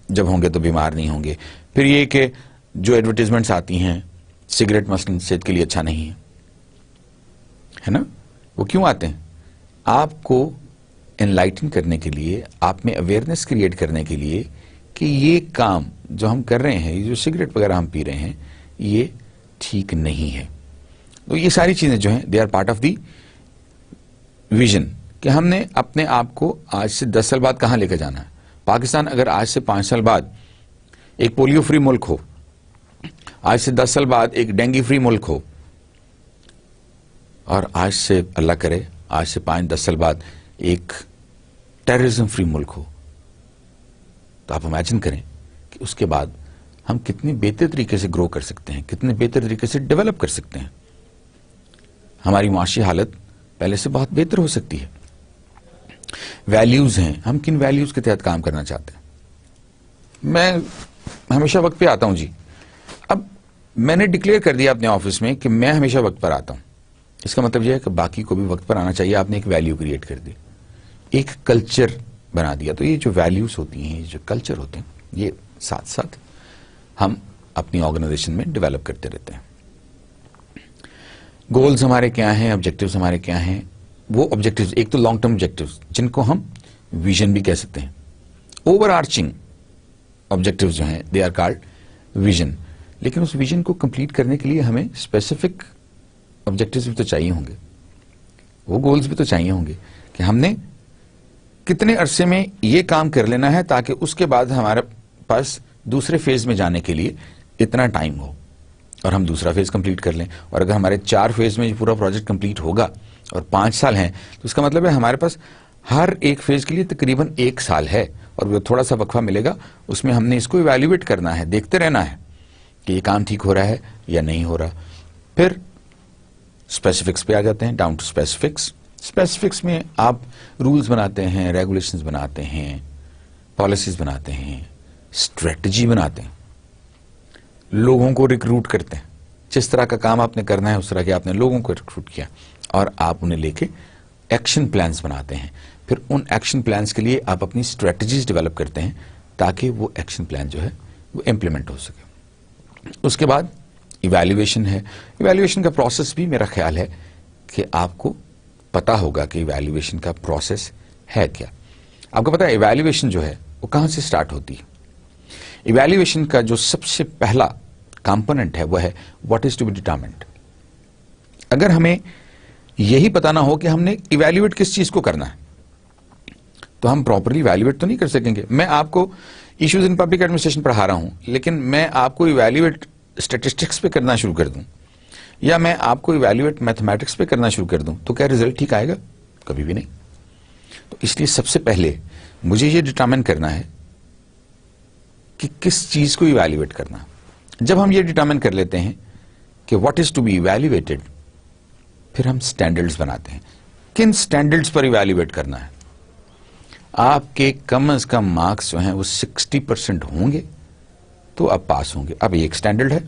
جب ہوں گے تو بیمار نہیں ہوں گے. پھر یہ کہ جو ایڈورٹیزمنٹس آتی ہیں, سگریٹ مثلاً صحت کے لیے اچھا نہیں ہے نا, وہ کیوں آتے ہیں؟ آپ کو انلائٹن کرنے کے لیے, آپ میں اویئرنیس کریٹ کرنے کے لیے کہ یہ کام جو ہم کر رہے ہیں, یہ جو سگریٹ وغیرہ ہم پی رہے ہیں, یہ ٹھیک نہیں ہے. تو یہ ساری چیزیں جو ہیں they are part of the vision کہ کہ ہم نے اپنے آپ کو آج سے 10 سال بعد کہاں لے کے جانا ہے. پاکستان اگر آج سے 5 سال بعد ایک پولیو فری ملک ہو, آج سے 10 سال بعد ایک ڈینگی فری ملک ہو, اور آج سے اللہ کرے آج سے 5-10 سال بعد ایک ٹیررزم فری ملک ہو, تو آپ امیجن کریں کہ اس کے بعد ہم کتنی بہتر طریقے سے گرو کر سکتے ہیں, کتنے بہتر طریقے سے ڈیولپ کر سکتے ہیں. ہماری معاشی حالت پہلے سے بہت بہتر ہو سکتی ہے. ویلیوز ہیں, ہم کن ویلیوز کے تحت کام کرنا چاہتے ہیں. میں ہمیشہ وقت پہ آتا ہوں جی. اب میں نے ڈکلیئر کر دیا اپنے آفس میں کہ میں ہمیشہ وقت پر آتا ہوں. اس کا مطلب یہ ہے کہ باقی کو بھی وقت پر آنا چاہیے. آپ نے ایک ویلیو کریٹ کر دی, ایک کلچر بنا دیا. تو یہ جو ویلیوز ہوتی ہیں, یہ جو کلچر ہوتے ہیں, یہ ساتھ ساتھ ہم اپنی آرگنائزیشن میں ڈیولپ کرتے رہتے ہیں. گولز ہمارے کیا ہیں, آبجیکٹیوز ہمارے کیا ہیں. وہ آبجیکٹیوز, ایک تو لانگ ٹرم آبجیکٹیوز جن کو ہم ویژن بھی کہہ سکتے ہیں. اوور آرچنگ آبجیکٹیوز جو ہیں دے آر کالڈ ویژن. لیکن اس ویژن کو کمپلیٹ کرنے کے لیے ہمیں اسپیسیفک آبجیکٹیوز بھی تو چاہیے ہوں گے, وہ گولز بھی تو چاہیے ہوں گے کہ ہم نے کتنے عرصے میں یہ کام کر لینا ہے تاکہ اس کے بعد ہمارے پاس دوسرے فیز میں جانے کے لیے اتنا ٹائم ہو اور ہم دوسرا فیز کمپلیٹ کر لیں. اور اگر ہمارے 4 فیز میں یہ پورا پروجیکٹ کمپلیٹ ہوگا اور 5 سال ہیں, تو اس کا مطلب ہے ہمارے پاس ہر ایک فیز کے لیے تقریباً 1 سال ہے. اور وہ تھوڑا سا وقفہ ملے گا, اس میں ہم نے اس کو ایویلیویٹ کرنا ہے, دیکھتے رہنا ہے کہ یہ کام ٹھیک ہو رہا ہے یا نہیں ہو رہا. پھر اسپیسیفکس پہ آ جاتے ہیں, ڈاؤن ٹو اسپیسیفکس. اسپیسیفکس میں آپ رولز بناتے ہیں, ریگولیشنز بناتے ہیں, پالیسیز بناتے ہیں, اسٹریٹجی بناتے ہیں, لوگوں کو ریکروٹ کرتے ہیں. جس طرح کا کام آپ نے کرنا ہے اس طرح کے آپ نے لوگوں کو ریکروٹ کیا اور آپ انہیں لے کے ایکشن پلانز بناتے ہیں. پھر ان ایکشن پلانز کے لیے آپ اپنی اسٹریٹجیز ڈیولپ کرتے ہیں تاکہ وہ ایکشن پلان جو ہے وہ امپلیمنٹ ہو سکے. اس کے بعد ایویلیویشن ہے. ایویلیویشن کا پروسیس بھی میرا خیال ہے کہ آپ کو پتا ہوگا کہ ایویلیویشن کا پروسیس ہے کیا. آپ کو پتا ہے ایویلیویشن جو ہے وہ کہاں سے سٹارٹ ہوتی ہے. ایویلیویشن کا جو سب سے پہلا کمپوننٹ ہے وہ ہے what is to be determined. اگر ہمیں یہی پتا نہ ہو کہ ہم نے ایویلیویٹ کس چیز کو کرنا ہے تو ہم پراپرلی ایویلیویٹ تو نہیں کر سکیں گے. میں آپ کو ایشوز ان پبلک ایڈمنسٹریشن پڑھا رہا ہوں, لیکن میں آپ کو ایویلیویٹ اسٹیٹسٹکس پہ کرنا شروع کر دوں یا میں آپ کو ایویلیویٹ میتھمیٹکس پہ کرنا شروع کر دوں تو کیا رزلٹ ٹھیک آئے گا؟ کبھی بھی نہیں. تو اس لیے سب سے پہلے مجھے یہ ڈٹرمن کرنا ہے کہ کس چیز کو ایویلیویٹ کرنا. جب ہم یہ ڈٹرمن کر لیتے ہیں کہ واٹ از ٹو بی ایویلیویٹڈ, پھر ہم اسٹینڈرڈز بناتے ہیں. کن اسٹینڈرڈز پر ایویلیویٹ کرنا ہے؟ آپ کے کم از کم مارکس جو ہیں وہ 60% ہوں گے تو آپ پاس ہوں گے. اب یہ ایک اسٹینڈرڈ ہے.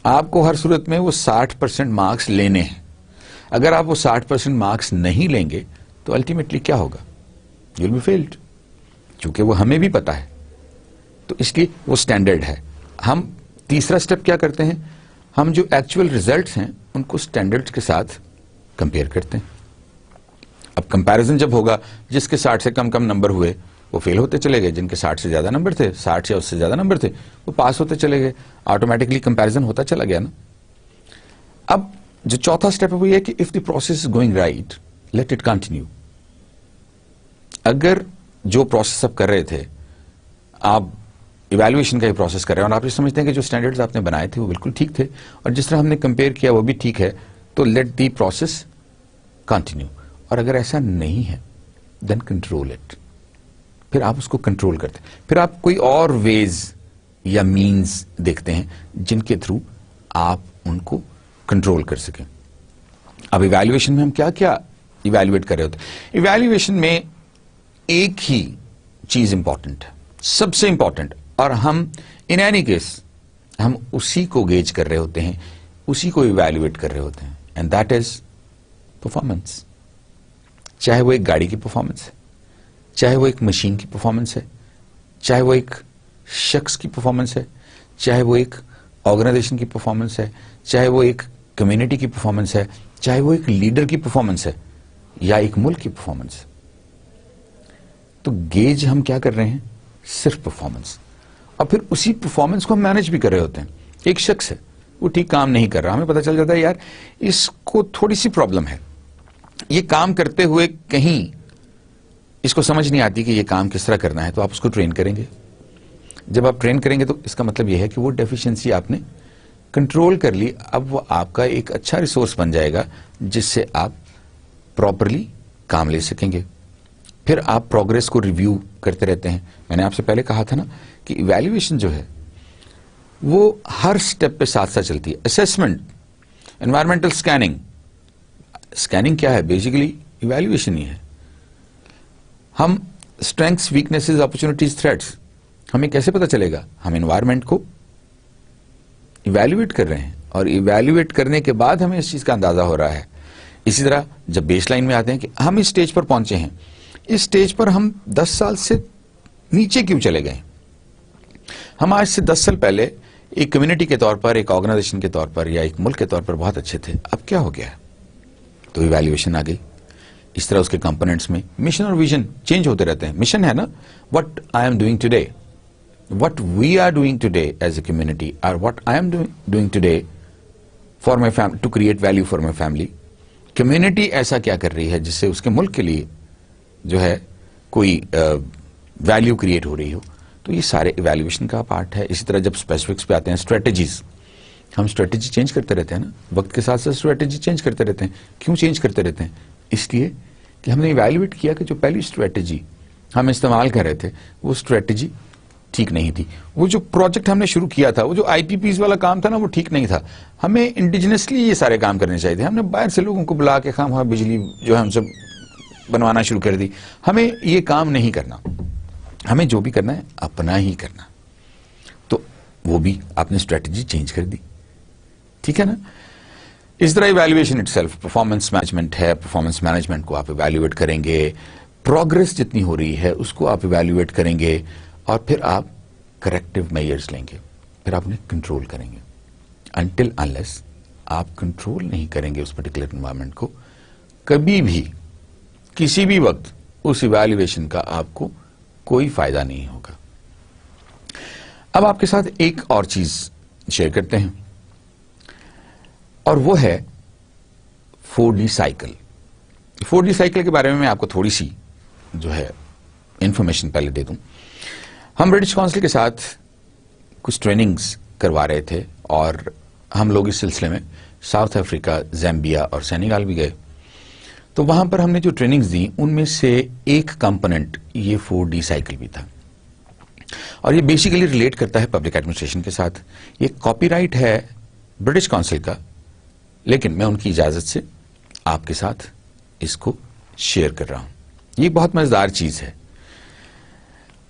آپ کو ہر صورت میں وہ 60% مارکس لینے ہیں. اگر آپ وہ 60% مارکس نہیں لیں گے تو الٹیمیٹلی کیا ہوگا؟ You will be failed. چونکہ وہ ہمیں بھی پتا ہے تو اس لیے وہ اسٹینڈرڈ ہے. ہم تیسرا اسٹیپ کیا کرتے ہیں, ہم جو ایکچوئل ریزلٹس ہیں ان کو اسٹینڈرڈ کے ساتھ کمپیئر کرتے ہیں. اب کمپیریزن جب ہوگا, جس کے 60 سے کم نمبر ہوئے وہ فیل ہوتے چلے گئے, جن کے 60 سے زیادہ نمبر تھے, 60 یا اس سے زیادہ نمبر تھے, وہ پاس ہوتے چلے گئے. آٹومیٹکلی کمپیریزن ہوتا چلا گیا نا. اب جو چوتھا اسٹیپ ہے وہ یہ کہ if the process is going right let it continue. اگر جو پروسیس آپ کر رہے تھے, آپ ایویلویشن کا یہ پروسیس کر رہے ہیں اور آپ یہ سمجھتے ہیں کہ جو اسٹینڈرڈز آپ نے بنائے تھے وہ بالکل ٹھیک تھے اور جس طرح ہم نے کمپیئر کیا وہ بھی ٹھیک ہے, تو لیٹ دی پروسیس کنٹینیو. اور اگر ایسا نہیں ہے دین کنٹرول اٹ. پھر آپ اس کو کنٹرول کرتے ہیں. پھر آپ کوئی اور ویز یا مینز دیکھتے ہیں جن کے تھرو آپ ان کو کنٹرول کر سکیں. اب ایویلویشن میں ہم کیا کیا ایویلویٹ کر رہے ہوتے ہیں؟ ایویلویشن میں ایک ہی چیز امپورٹنٹ ہے, سب سے امپورٹنٹ, اور ہم ان اینی کیس ہم اسی کو گیج کر رہے ہوتے ہیں, اسی کو ایویلویٹ کر رہے ہوتے ہیں, اینڈ دیٹ از پرفارمنس. چاہے وہ ایک گاڑی کی پرفارمنس ہے, چاہے وہ ایک مشین کی پرفارمنس ہے, چاہے وہ ایک شخص کی پرفارمنس ہے, چاہے وہ ایک آرگنائزیشن کی پرفارمنس ہے, چاہے وہ ایک کمیونٹی کی پرفارمنس ہے, چاہے وہ ایک لیڈر کی پرفارمنس ہے یا ایک ملک کی پرفارمنس ہے. تو گیج ہم کیا کر رہے ہیں؟ صرف پرفارمنس. اور پھر اسی پرفارمنس کو ہم مینج بھی کر رہے ہوتے ہیں. ایک شخص ہے وہ ٹھیک کام نہیں کر رہا, ہمیں پتہ چل جاتا ہے یار اس کو تھوڑی سی پرابلم ہے, یہ کام کرتے ہوئے کہیں اس کو سمجھ نہیں آتی کہ یہ کام کس طرح کرنا ہے، تو آپ اس کو ٹرین کریں گے. جب آپ ٹرین کریں گے تو اس کا مطلب یہ ہے کہ وہ ڈیفیشنسی آپ نے کنٹرول کر لی. اب وہ آپ کا ایک اچھا ریسورس بن جائے گا جس سے آپ پراپرلی کام لے سکیں گے. پھر آپ پروگرس کو ریویو کرتے رہتے ہیں. میں نے آپ سے پہلے کہا تھا نا کہ ایویلیویشن جو ہے وہ ہر سٹیپ پہ ساتھ ساتھ چلتی ہے. Assessment, environmental scanning. اسکیننگ کیا ہے؟ بیسیکلی ایویلیویشن ہی ہے. ہم اسٹرینگس، ویکنیسز، اپرچونٹیز، تھریٹس ہمیں کیسے پتا چلے گا؟ ہم انوائرمنٹ کو ایویلیویٹ کر رہے ہیں اور ایویلیویٹ کرنے کے بعد ہمیں اس چیز کا اندازہ ہو رہا ہے. اسی طرح جب بیس لائن میں آتے ہیں کہ ہم اس سٹیج پر پہنچے ہیں، اس سٹیج پر ہم 10 سال سے نیچے کیوں چلے گئے؟ ہم آج سے 10 سال پہلے ایک کمیونٹی کے طور پر، ایک آرگنائزیشن کے طور پر یا ایک ملک کے طور پر بہت اچھے تھے، اب کیا ہو گیا؟ تو ایویلیویشن آ گئی. اس طرح اس کے کمپوننٹس میں مشن اور ویژن چینج ہوتے رہتے ہیں. مشن ہے نا، what I am doing today, what we are doing today as a community, or what I am doing today for my family, to create value for my family. Community ایسا کیا کر رہی ہے جس سے اس کے ملک کے لیے جو ہے کوئی ویلیو کریٹ ہو رہی ہو. تو یہ سارے ایویلیویشن کا پارٹ ہے. اسی طرح جب اسپیسیفکس پہ آتے ہیں، اسٹریٹجیز، ہم اسٹریٹجی چینج کرتے رہتے ہیں نا، وقت کے ساتھ ساتھ اسٹریٹجی چینج کرتے رہتے ہیں. کیوں چینج کرتے رہتے ہیں؟ اس لیے کہ ہم نے ایویلیویٹ کیا کہ جو پہلی اسٹریٹجی ہم استعمال کر رہے تھے وہ اسٹریٹجی ٹھیک نہیں تھی. وہ جو پروجیکٹ ہم نے شروع کیا تھا، وہ جو آئی پی پیز والا کام تھا نا، وہ ٹھیک نہیں تھا. ہمیں انڈیجنسلی یہ سارے کام کرنے چاہیے تھے. ہم نے باہر سے لوگوں کو بلا کے خام بجلی جو ہے ہم سب بنوانا شروع کر دی. ہمیں یہ کام نہیں کرنا. ہمیں جو بھی کرنا ہے اپنا ہی کرنا. تو وہ بھی آپ نے اسٹریٹجی چینج کر دی. ٹھیک ہے نا؟ اس طرح evaluation it self performance management ہے. پرفارمنس مینجمنٹ کو آپ ایویلیویٹ کریں گے. پروگرس جتنی ہو رہی ہے اس کو آپ ایویلیویٹ کریں گے اور پھر آپ کریکٹیو میئرز لیں گے. پھر آپ انہیں کنٹرول کریں گے. انٹل انلیس آپ کنٹرول نہیں کریں گے اس پرٹیکولر انوائرمنٹ کو، کبھی بھی کسی بھی وقت اس ایویلیویشن کا آپ کو کوئی فائدہ نہیں ہوگا. اب آپ کے ساتھ ایک اور چیز شیئر کرتے ہیں اور وہ ہے 4D سائیکل. 4D سائیکل کے بارے میں آپ کو تھوڑی سی جو ہے انفارمیشن پہلے دے دوں. ہم برٹش کونسل کے ساتھ کچھ ٹریننگز کروا رہے تھے اور ہم لوگ اس سلسلے میں ساؤتھ افریقہ، زیمبیا اور سینیگال بھی گئے. تو وہاں پر ہم نے جو ٹریننگز دی ان میں سے ایک کمپوننٹ یہ 4D سائیکل بھی تھا اور یہ بیسیکلی ریلیٹ کرتا ہے پبلک ایڈمنسٹریشن کے ساتھ. یہ کاپی رائٹ ہے برٹش کونسل کا، لیکن میں ان کی اجازت سے آپ کے ساتھ اس کو شیئر کر رہا ہوں. یہ بہت مزیدار چیز ہے.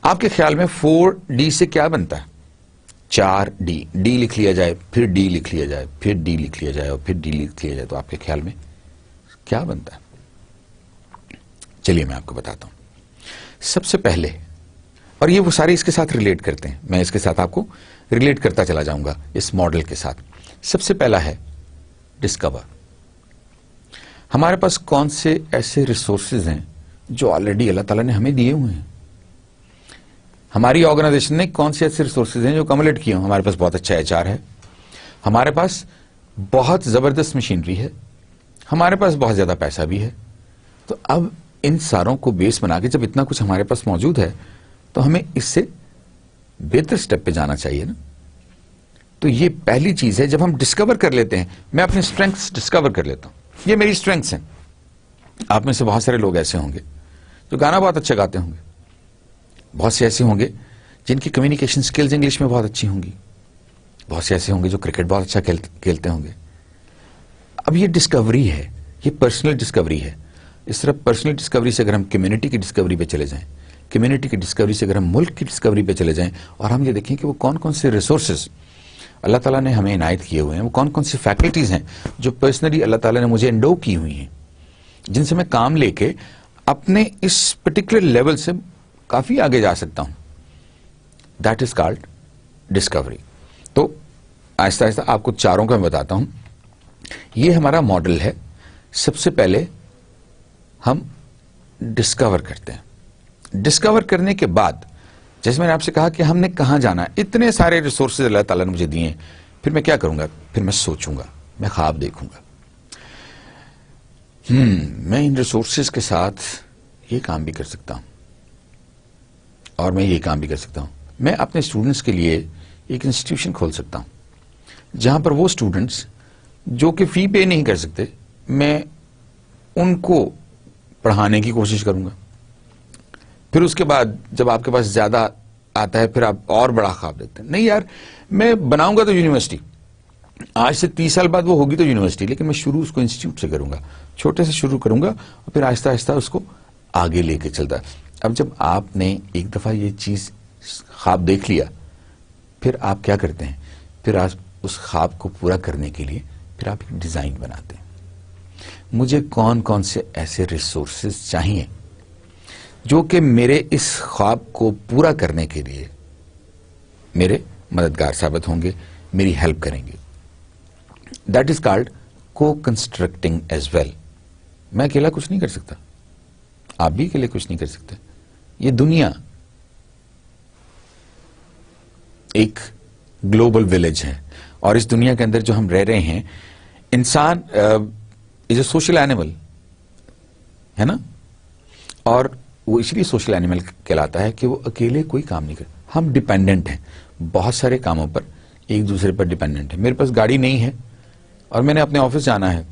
آپ کے خیال میں 4D سے کیا بنتا ہے؟ 4D. ڈی لکھ لیا جائے، پھر ڈی لکھ لیا جائے، پھر ڈی لکھ لیا جائے اور پھر ڈی لکھ لیا جائے، تو آپ کے خیال میں کیا بنتا ہے؟ چلیے میں آپ کو بتاتا ہوں. سب سے پہلے، اور یہ وہ سارے اس کے ساتھ ریلیٹ کرتے ہیں، میں اس کے ساتھ آپ کو ریلیٹ کرتا چلا جاؤں گا اس ماڈل کے ساتھ. سب سے پہلا ہے ڈسکور. ہمارے پاس کون سے ایسے ریسورسز ہیں جو آلریڈی اللہ تعالیٰ نے ہمیں دیے ہوئے ہیں؟ ہماری آرگنائزیشن نے کون سے ایسے ریسورسز ہیں جو کمولیٹ کیے ہوں؟ ہمارے پاس بہت اچھا HR ہے، ہمارے پاس بہت زبردست مشینری ہے، ہمارے پاس بہت زیادہ پیسہ بھی ہے. تو اب ان ساروں کو بیس بنا کے جب اتنا کچھ ہمارے پاس موجود ہے تو ہمیں اس سے بہتر سٹیپ پہ جانا چاہیے نا. تو یہ پہلی چیز ہے. جب ہم ڈسکور کر لیتے ہیں، میں اپنے اسٹرینگس ڈسکور کر لیتا ہوں. یہ میری اسٹرینگس ہیں. آپ میں سے بہت سارے لوگ ایسے ہوں گے جو گانا بہت اچھا گاتے ہوں گے. بہت سے ایسے ہوں گے جن کی کمیونیکیشن سکلز انگلش میں بہت اچھی ہوں گی. بہت سے ایسے ہوں گے جو کرکٹ بہت اچھا کھیلتے ہوں گے. اب یہ ڈسکوری ہے، یہ پرسنل ڈسکوری ہے. اس طرح پرسنل ڈسکوری سے اگر ہم کمیونٹی کی ڈسکوری پہ چلے جائیں، کمیونٹی کی ڈسکوری سے اگر ہم ملک کی ڈسکوری پہ چلے جائیں اور ہم یہ دیکھیں کہ وہ کون کون سے ریسورسز اللہ تعالیٰ نے ہمیں عنایت کیے ہوئے ہیں، وہ کون کون سی فیکلٹیز ہیں جو پرسنلی اللہ تعالیٰ نے مجھے انڈو کی ہوئی ہیں، جن سے میں کام لے کے اپنے اس پرٹیکولر لیول سے کافی آگے جا سکتا ہوں. That is called Discovery. تو آہستہ آہستہ آپ کو چاروں کا میں بتاتا ہوں. یہ ہمارا ماڈل ہے. سب سے پہلے ہم ڈسکور کرتے ہیں. ڈسکور کرنے کے بعد جیسے میں نے آپ سے کہا کہ ہم نے کہاں جانا ہے، اتنے سارے ریسورسز اللہ تعالیٰ نے مجھے دیے ہیں. پھر میں کیا کروں گا؟ پھر میں سوچوں گا، میں خواب دیکھوں گا. میں ان ریسورسز کے ساتھ یہ کام بھی کر سکتا ہوں اور میں یہ کام بھی کر سکتا ہوں. میں اپنے اسٹوڈنٹس کے لیے ایک انسٹیٹیوشن کھول سکتا ہوں جہاں پر وہ اسٹوڈنٹس جو کہ فی پے نہیں کر سکتے, میں ان کو پڑھانے کی کوشش کروں گا. پھر اس کے بعد جب آپ کے پاس زیادہ آتا ہے پھر آپ اور بڑا خواب دیکھتے ہیں. نہیں یار, میں بناؤں گا تو یونیورسٹی, آج سے 30 سال بعد وہ ہوگی تو یونیورسٹی, لیکن میں شروع اس کو انسٹیٹیوٹ سے کروں گا, چھوٹے سے شروع کروں گا اور پھر آہستہ آہستہ اس کو آگے لے کے چلتا ہے. اب جب آپ نے ایک دفعہ یہ چیز خواب دیکھ لیا, پھر آپ کیا کرتے ہیں, پھر آپ اس خواب کو پورا کرنے کے لیے پھر آپ ایک ڈیزائن بناتے ہیں. مجھے کون کون سے ایسے ریسورسز چاہیے جو کہ میرے اس خواب کو پورا کرنے کے لیے میرے مددگار ثابت ہوں گے, میری ہیلپ کریں گے. دیٹ از کالڈ کو کنسٹرکٹنگ ایز ویل. میں اکیلا کچھ نہیں کر سکتا, آپ بھی اکیلے کچھ نہیں کر سکتے. یہ دنیا ایک گلوبل ولیج ہے اور اس دنیا کے اندر جو ہم رہ رہے ہیں, انسان از اے سوشل اینیمل ہے نا, اور وہ اس لیے سوشل اینیمل کہلاتا ہے کہ وہ اکیلے کوئی کام نہیں کرتا. ہم ڈیپینڈنٹ ہیں بہت سارے کاموں پر, ایک دوسرے پر ڈیپینڈنٹ ہے. میرے پاس گاڑی نہیں ہے اور میں نے اپنے آفس جانا ہے,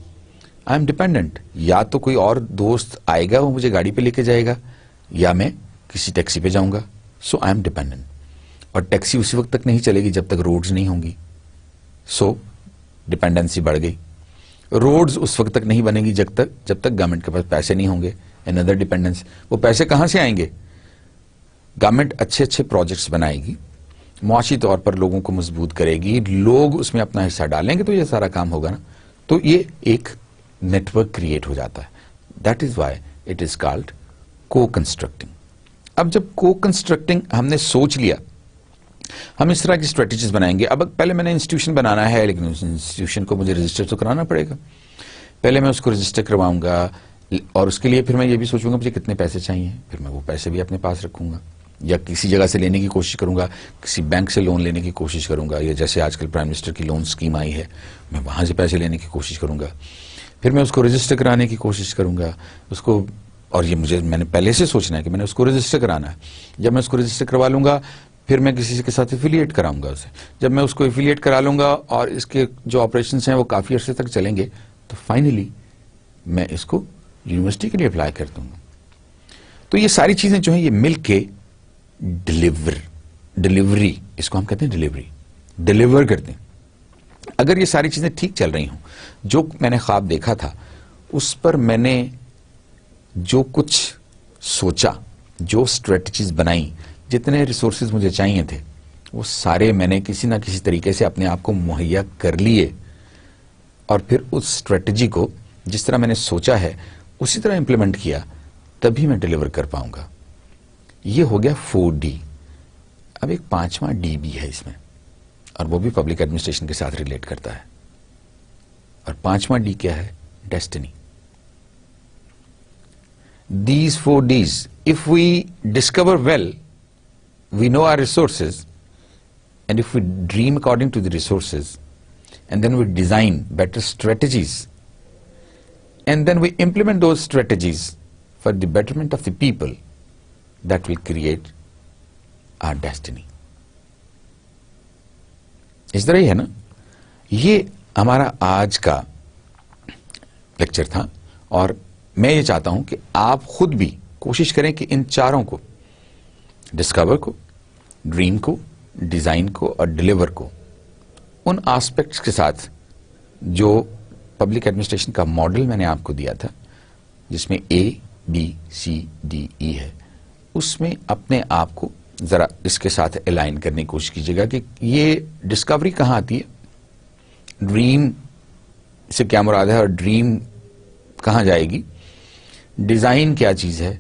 آئی ایم ڈیپینڈنٹ. یا تو کوئی اور دوست آئے گا وہ مجھے گاڑی پہ لے کے جائے گا, یا میں کسی ٹیکسی پہ جاؤں گا. سو آئی ایم ڈیپینڈنٹ. اور ٹیکسی اسی وقت تک نہیں چلے گی جب تک روڈز نہیں ہوں گی. سو ڈیپینڈنسی بڑھ گئی. روڈز اس وقت تک نہیں بنے گی جب تک گورنمنٹ کے پاس پیسے نہیں ہوں گے. another dependence. وہ پیسے کہاں سے آئیں گے؟ گورنمنٹ اچھے اچھے پروجیکٹس بنائے گی, معاشی طور پر لوگوں کو مضبوط کرے گی, لوگ اس میں اپنا حصہ ڈالیں گے تو یہ سارا کام ہوگا نا. تو یہ ایک نیٹ ورک کریٹ ہو جاتا ہے. That is why it is called کو کنسٹرکٹنگ. اب جب کو کنسٹرکٹنگ ہم نے سوچ لیا, ہم اس طرح کی اسٹریٹجیز بنائیں گے. اب پہلے میں نے انسٹیٹیوشن بنانا ہے, لیکن اس انسٹیٹیوشن کو مجھے رجسٹر تو کرانا پڑے گا. پہلے میں اس کو رجسٹر کرواؤں گا اور اس کے لیے پھر میں یہ بھی سوچوں گا مجھے کتنے پیسے چاہیے, پھر میں وہ پیسے بھی اپنے پاس رکھوں گا, یا کسی جگہ سے لینے کی کوشش کروں گا, کسی بینک سے لون لینے کی کوشش کروں گا, یا جیسے آج کل پرائم منسٹر کی لون اسکیم آئی ہے میں وہاں سے پیسے لینے کی کوشش کروں گا. پھر میں اس کو رجسٹر کرانے کی کوشش کروں گا اس کو, اور یہ میں نے پہلے سے سوچنا ہے کہ میں نے اس کو رجسٹر کرانا ہے. جب میں اس کو رجسٹر کروا لوں گا پھر میں کسی کے ساتھ ایفیلیٹ کراؤں گا اسے. جب میں اس کو ایفیلیٹ کرا لوں گا اور اس کے جو آپریشنس ہیں وہ کافی عرصے تک چلیں گے, تو فائنلی میں اس کو یونیورسٹی کے لیے اپلائی کر دوں گا. تو یہ ساری چیزیں جو ہیں یہ مل کے ڈلیوری, اس کو ہم کہتے ہیں ڈلیور کرتے ہیں. اگر یہ ساری چیزیں ٹھیک چل رہی ہوں, جو میں نے خواب دیکھا تھا اس پر میں نے جو کچھ سوچا, جو اسٹریٹجیز بنائی, جتنے ریسورسز مجھے چاہیے تھے وہ سارے میں نے کسی نہ کسی طریقے سے اپنے آپ کو مہیا کر لیے, اور پھر اس اسٹریٹجی کو جس طرح میں نے سوچا ہے اسی طرح امپلیمنٹ کیا, تبھی میں ڈلیور کر پاؤں گا. یہ ہو گیا 4D. اب ایک 5واں ڈی بھی ہے اس میں, اور وہ بھی پبلک ایڈمنسٹریشن کے ساتھ ریلیٹ کرتا ہے. اور 5واں ڈی کیا ہے؟ Destiny. These 4 Ds, if we discover well, we know our resources, and if we dream according to the resources, and then we design better strategies, and then we implement those strategies for the betterment of the people, that will create our destiny. اس طرح ہی ہے نا. یہ ہمارا آج کا لیکچر تھا, اور میں یہ چاہتا ہوں کہ آپ خود بھی کوشش کریں کہ ان چاروں کو, ڈسکور کو, ڈریم کو, ڈیزائن کو اور ڈلیور کو, ان آسپیکٹس کے ساتھ جو پبلک ایڈمنسٹریشن کا ماڈل میں نے آپ کو دیا تھا جس میں ABCDE ہے, اس میں اپنے آپ کو ذرا اس کے ساتھ الائن کرنے کی کوشش کیجیے گا کہ یہ ڈسکوری کہاں آتی ہے, ڈریم سے کیا مراد ہے اور ڈریم کہاں جائے گی, ڈیزائن کیا چیز ہے,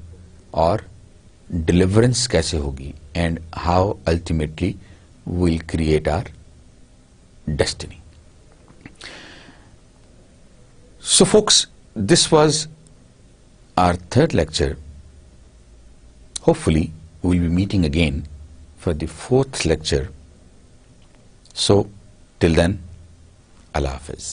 اور ڈیلیورنس کیسے ہوگی, and how ultimately will create our destiny. So folks, this was our 3rd lecture. Hopefully we will be meeting again for the 4th lecture. So till then, Allah Hafiz.